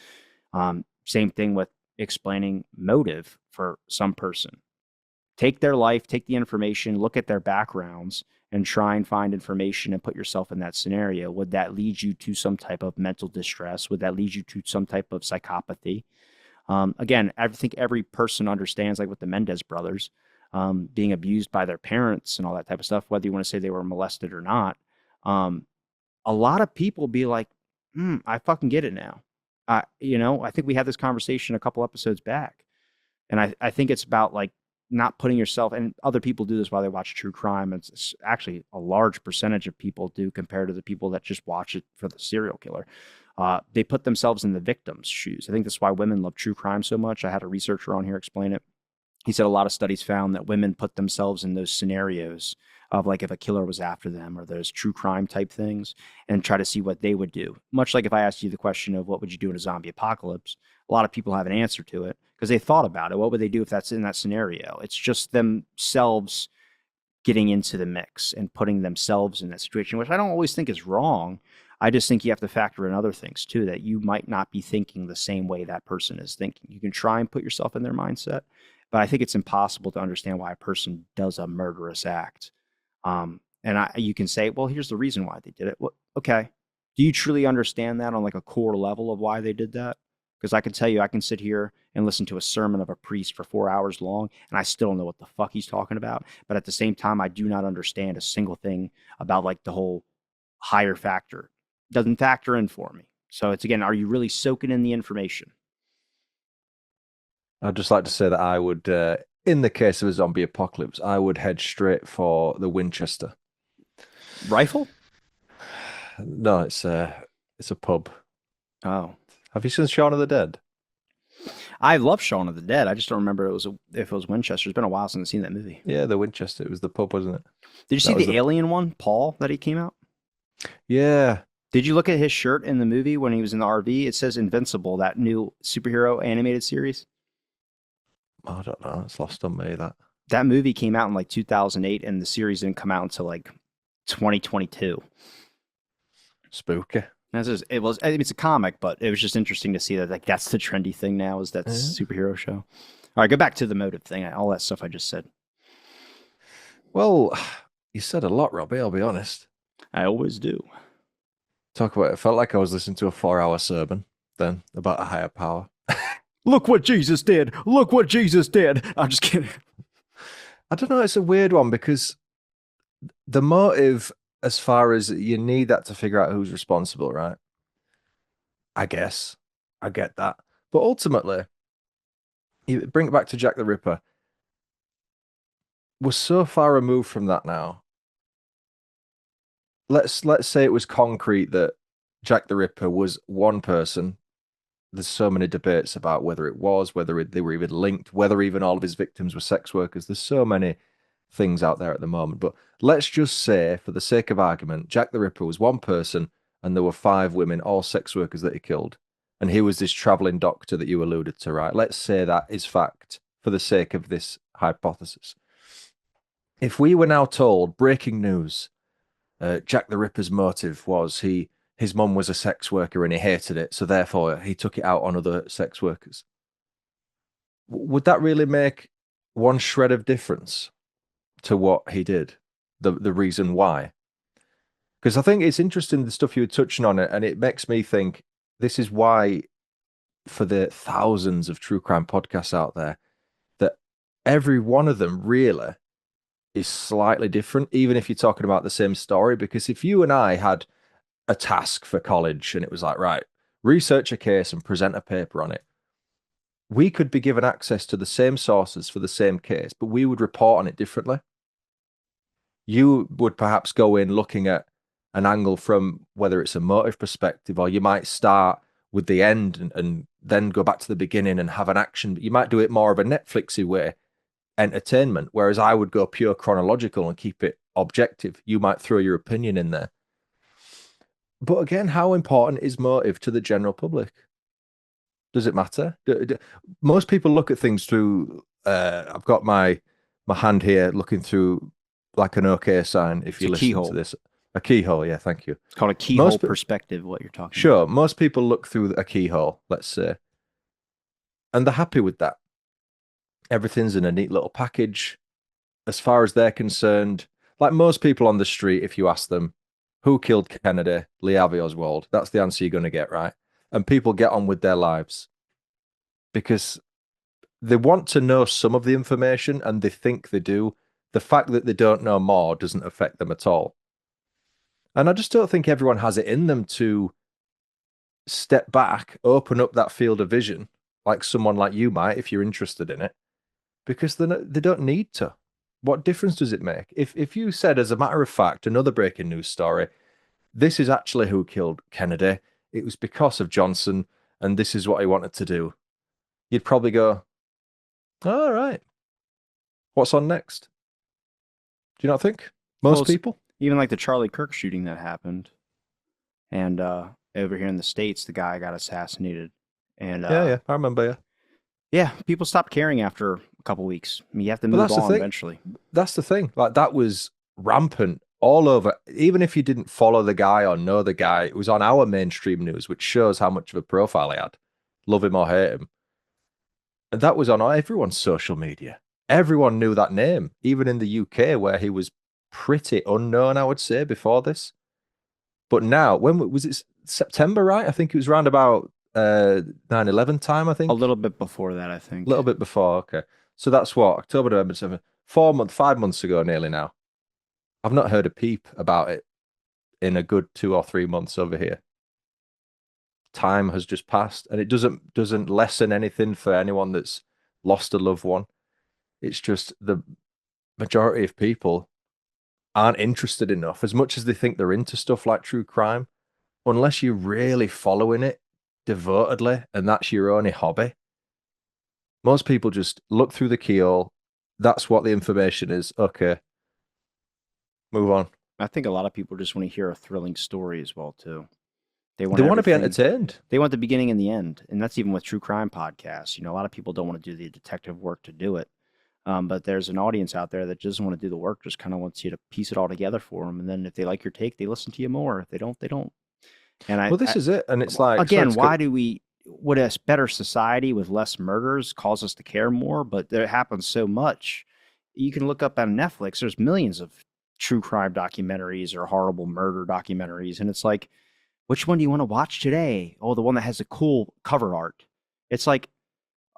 Same thing with explaining motive for some person. Take their life, take the information, look at their backgrounds, and try and find information and put yourself in that scenario. Would that lead you to some type of mental distress? Would that lead you to some type of psychopathy? Again, I think every person understands, like with the Mendez brothers, being abused by their parents and all that type of stuff, whether you want to say they were molested or not. A lot of people be like, I fucking get it now. I think we had this conversation a couple episodes back. And I think it's about like not putting yourself, and other people do this while they watch true crime. It's actually a large percentage of people do compared to the people that just watch it for the serial killer. They put themselves in the victim's shoes. I think that's why women love true crime so much. I had a researcher on here explain it. He said a lot of studies found that women put themselves in those scenarios of like if a killer was after them or those true crime type things and try to see what they would do. Much like if I asked you the question of what would you do in a zombie apocalypse, a lot of people have an answer to it because they thought about it. What would they do if that's in that scenario? It's just themselves getting into the mix and putting themselves in that situation, which I don't always think is wrong. I just think you have to factor in other things too, that you might not be thinking the same way that person is thinking. You can try and put yourself in their mindset, but I think it's impossible to understand why a person does a murderous act. And you can say, well, here's the reason why they did it. Well, okay. Do you truly understand that on like a core level of why they did that? Because I can tell you, I can sit here and listen to a sermon of a priest for 4 hours long, and I still don't know what the fuck he's talking about. But at the same time, I do not understand a single thing about like the whole higher factor. Doesn't factor in for me. So it's again, are you really soaking in the information? I'd just like to say that I would, in the case of a zombie apocalypse, I would head straight for the Winchester. Rifle? No, it's a pub. Oh, Have you seen Shaun of the Dead? I love Shaun of the Dead. I just don't remember if it was Winchester. It's been a while since I've seen that movie. Yeah, the Winchester. It was the pub, wasn't it? Did you see That was the the. Alien one, Paul, that he came out? Yeah, Did you look at his shirt in the movie when he was in the RV? It says Invincible, that new superhero animated series. I don't know. It's lost on me that. That movie came out in like 2008, and the series didn't come out until like 2022. Spooky. It was. I mean, it's a comic, but it was just interesting to see that like that's the trendy thing now is that Yeah. superhero show. All right, go back to the motive thing. All that stuff I just said. Well, you said a lot, Robbie. I'll be honest. I always do. Talk about it. Felt like I was listening to a 4 hour sermon then about a higher power. Look what Jesus did. Look what Jesus did. I'm just kidding. I don't know. It's a weird one because the motive, as far as you need that to figure out who's responsible, right? I guess I get that. But ultimately, you bring it back to Jack the Ripper. We're so far removed from that now. Let's say it was concrete that Jack the Ripper was one person. There's so many debates about whether it was, they were even linked, whether even all of his victims were sex workers. There's so many things out there at the moment. But let's just say, for the sake of argument, Jack the Ripper was one person and there were 5 women, all sex workers that he killed. And he was this traveling doctor that you alluded to, right? Let's say that is fact for the sake of this hypothesis. If we were now told, breaking news, Jack the Ripper's motive was his mum was a sex worker and he hated it, so therefore he took it out on other sex workers. Would that really make one shred of difference to what he did? The reason why? Because I think it's interesting the stuff you were touching on it, and it makes me think this is why, for the thousands of true crime podcasts out there, that every one of them really is slightly different, even if you're talking about the same story. Because if you and I had a task for college and it was like, right, research a case and present a paper on it, we could be given access to the same sources for the same case, but we would report on it differently. You would perhaps go in looking at an angle from whether it's a motive perspective, or you might start with the end and then go back to the beginning and have an action. But you might do it more of a Netflixy way, entertainment, whereas I would go pure chronological and keep it objective. You might throw your opinion in there. But again, how important is motive to the general public? Does it matter? Most people look at things through. I've got my hand here looking through like an OK sign. If It's you a listen to keyhole. this, a keyhole. Yeah, thank you. It's called a keyhole Most perspective, what you're talking about. sure, most people look through a keyhole, let's say, and they're happy with that. Everything's in a neat little package. As far as they're concerned, like most people on the street, if you ask them who killed Kennedy, Lee Harvey Oswald, that's the answer you're going to get, right? And people get on with their lives because they want to know some of the information and they think they do. The fact that they don't know more doesn't affect them at all. And I just don't think everyone has it in them to step back, open up that field of vision, like someone like you might, if you're interested in it, because they don't need to. What difference does it make? If you said, as a matter of fact, another breaking news story, this is actually who killed Kennedy, it was because of Johnson, and this is what he wanted to do, you'd probably go, all right, what's on next? Do you not think? Well, Most it's people? even like the Charlie Kirk shooting that happened, and over here in the states, the guy got assassinated, and Yeah, yeah, I remember. Yeah, yeah, people stopped caring after a couple weeks. I mean, you have to but move that's the on thing. eventually. That's the thing. Like that was rampant all over. Even if you didn't follow the guy or know the guy, it was on our mainstream news, which shows how much of a profile he had. Love him or hate him. And that was on everyone's social media. Everyone knew that name, even in the UK, where he was pretty unknown, I would say, before this. But now, when was it? September, right? I think it was around about 9/11 time, I A think. little bit before that, I A think. little bit before. Okay. So that's what, October, November, December, 4 months, 5 months ago, nearly now. I've not heard a peep about it in a good 2 or 3 months over here. Time has just passed, and it doesn't lessen anything for anyone that's lost a loved one. It's just the majority of people aren't interested enough, as much as they think they're into stuff like true crime, unless you're really following it devotedly, and that's your only hobby. Most people just look through the keyhole. That's what the information is. Okay, move on. I think a lot of people just want to hear a thrilling story as well too. They want They want to be everything. entertained. They want the beginning and the end, and that's even with true crime podcasts. You know, a lot of people don't want to do the detective work to do it. But there's an audience out there that doesn't want to do the work, just kind of wants you to piece it all together for them. And then if they like your take, they listen to you more. If they don't, they don't. And Well, this is it, and it's like sorry again, to cut. why do we, would a better society with less murders cause us to care more? But there happens so much. You can look up on Netflix, there's millions of true crime documentaries or horrible murder documentaries. And it's like, which one do you want to watch today? Oh, the one that has the cool cover art. It's like,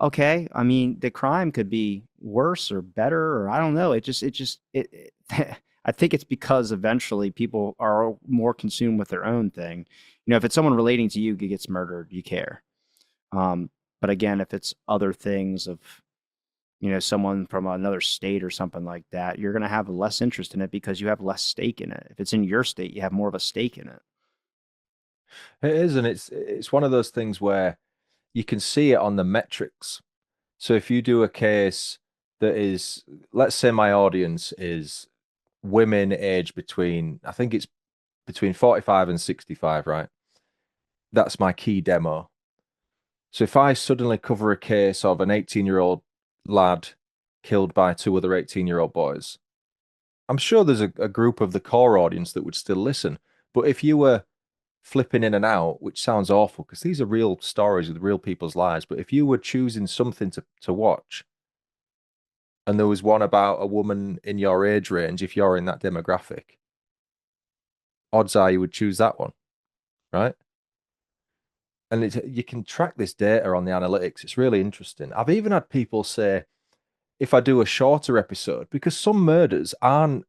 okay, I mean, the crime could be worse or better, or I don't know. It I think it's because eventually people are more consumed with their own thing. You know, if it's someone relating to you who gets murdered, you care. Um, but again, if it's other things of, you know, someone from another state or something like that, you're going to have less interest in it because you have less stake in it. If it's in your state, you have more of a stake in it. It is, and it's one of those things where you can see it on the metrics. So if you do a case that is, let's say my audience is women aged between, I think it's between 45 and 65, right? That's my key demo. So if I suddenly cover a case of an 18-year-old lad killed by two other 18-year-old boys, I'm sure there's a group of the core audience that would still listen. But if you were flipping in and out, which sounds awful because these are real stories with real people's lives, but if you were choosing something to watch and there was one about a woman in your age range, if you're in that demographic, odds are you would choose that one, right? And you can track this data on the analytics. It's really interesting. I've even had people say, if I do a shorter episode because some murders aren't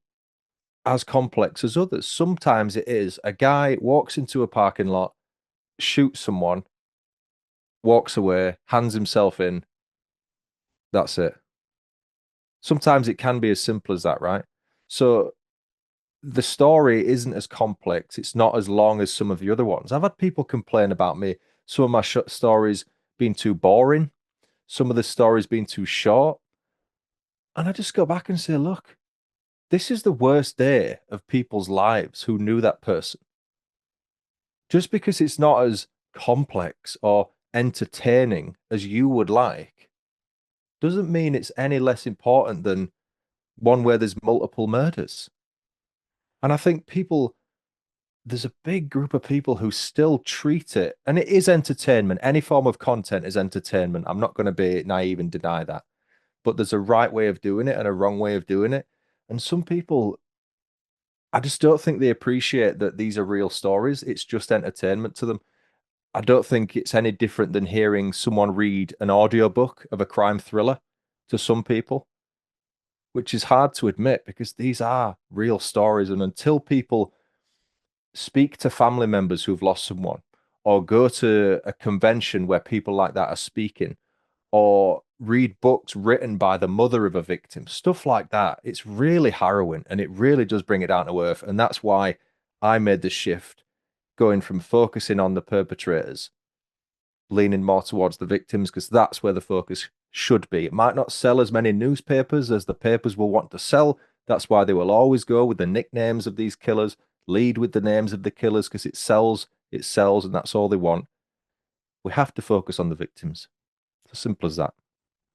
as complex as others. Sometimes it is a guy walks into a parking lot, shoots someone, walks away, hands himself in. That's it. Sometimes it can be as simple as that, right? So the story isn't as complex. It's not as long as some of the other ones. I've had people complain about me, some of my stories being too boring, some of the stories being too short. And I just go back and say, look, this is the worst day of people's lives who knew that person. Just because it's not as complex or entertaining as you would like doesn't mean it's any less important than one where there's multiple murders. And I think there's a big group of people who still treat it, and it is entertainment. Any form of content is entertainment. I'm not going to be naive and deny that. But there's a right way of doing it and a wrong way of doing it. And some people, I just don't think they appreciate that these are real stories. It's just entertainment to them. I don't think it's any different than hearing someone read an audiobook of a crime thriller to some people, which is hard to admit because these are real stories. And until people speak to family members who've lost someone or go to a convention where people like that are speaking or read books written by the mother of a victim, stuff like that, it's really harrowing and it really does bring it down to earth. And that's why I made the shift going from focusing on the perpetrators, leaning more towards the victims, because that's where the focus should be. It might not sell as many newspapers as the papers will want to sell. That's why they will always go with the nicknames of these killers, lead with the names of the killers, because it sells, and that's all they want. We have to focus on the victims. It's as simple as that.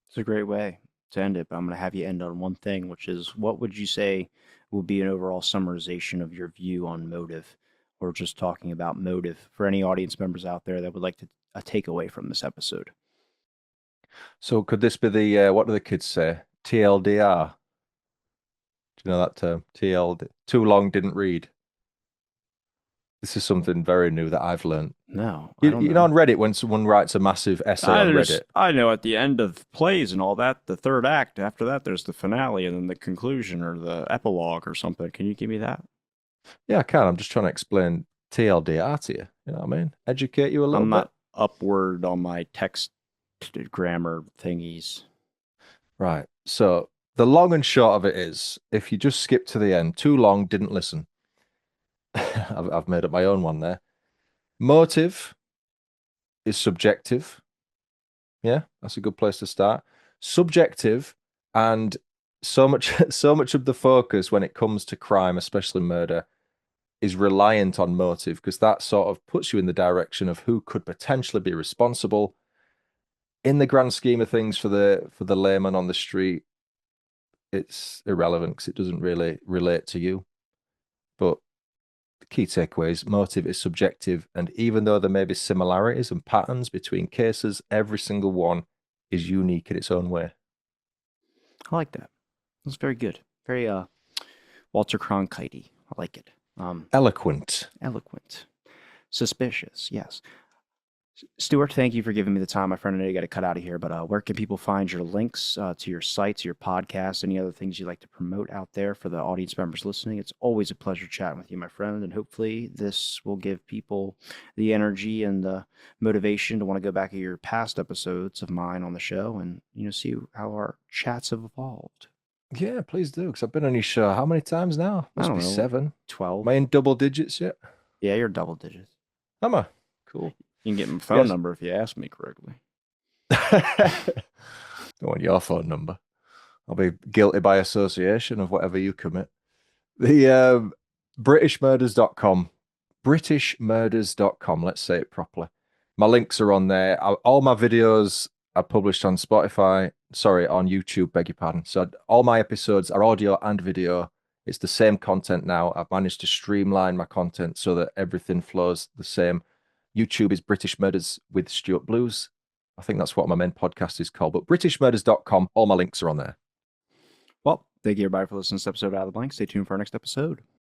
It's a great way to end it, but I'm going to have you end on one thing, which is what would you say would be an overall summarization of your view on motive, or just talking about motive for any audience members out there that would like to a takeaway from this episode? So could this be the what do the kids say? TLDR. Do you know that term? TLD. Too long didn't read. This is something very new that I've learned. No, I don't You know, know. on Reddit, when someone writes a massive essay on Reddit, I know at the end of plays and all that, the third act. After that, there's the finale and then the conclusion or the epilogue or something. Can you give me that? yeah, I can. I'm just trying to explain TLDR to you. You know what I mean? Educate you a little I'm bit. not upward on my text grammar thingies. Right. So the long and short of it is, if you just skip to the end, too long, didn't listen. I've made up my own one there. Motive is subjective. Yeah, that's a good place to start. Subjective, and so much so much of the focus when it comes to crime, especially murder, is reliant on motive because that sort of puts you in the direction of who could potentially be responsible. In the grand scheme of things, for the layman on the street, it's irrelevant because it doesn't really relate to you. But the key takeaway is motive is subjective, and even though there may be similarities and patterns between cases, every single one is unique in its own way. I like that. That's very good. Very Walter Cronkite. I like it. Eloquent. Eloquent. Suspicious. Yes. Stuart, thank you for giving me the time, my friend. I know you got to cut out of here, but where can people find your links to your sites, your podcasts, any other things you'd like to promote out there for the audience members listening? It's always a pleasure chatting with you, my friend, and hopefully this will give people the energy and the motivation to want to go back to your past episodes of mine on the show and see how our chats have evolved. Yeah, please do, because I've been on your show how many times now? I Must don't be know, 7. 12. Am I in double digits yet? Yeah, you're double digits. Am I? Cool. You can get my phone Yes. number if you ask me correctly. Don't want your phone number. I'll be guilty by association of whatever you commit. The britishmurders.com. Britishmurders.com. Let's say it properly. My links are on there. All my videos are published on Spotify. Sorry, on YouTube, beg your pardon. So all my episodes are audio and video. It's the same content now. I've managed to streamline my content so that everything flows the same. YouTube is British Murders with Stuart Blues. I think that's what my main podcast is called. But britishmurders.com, all my links are on there. Well, thank you everybody for listening to this episode of Out of the Blank. Stay tuned for our next episode.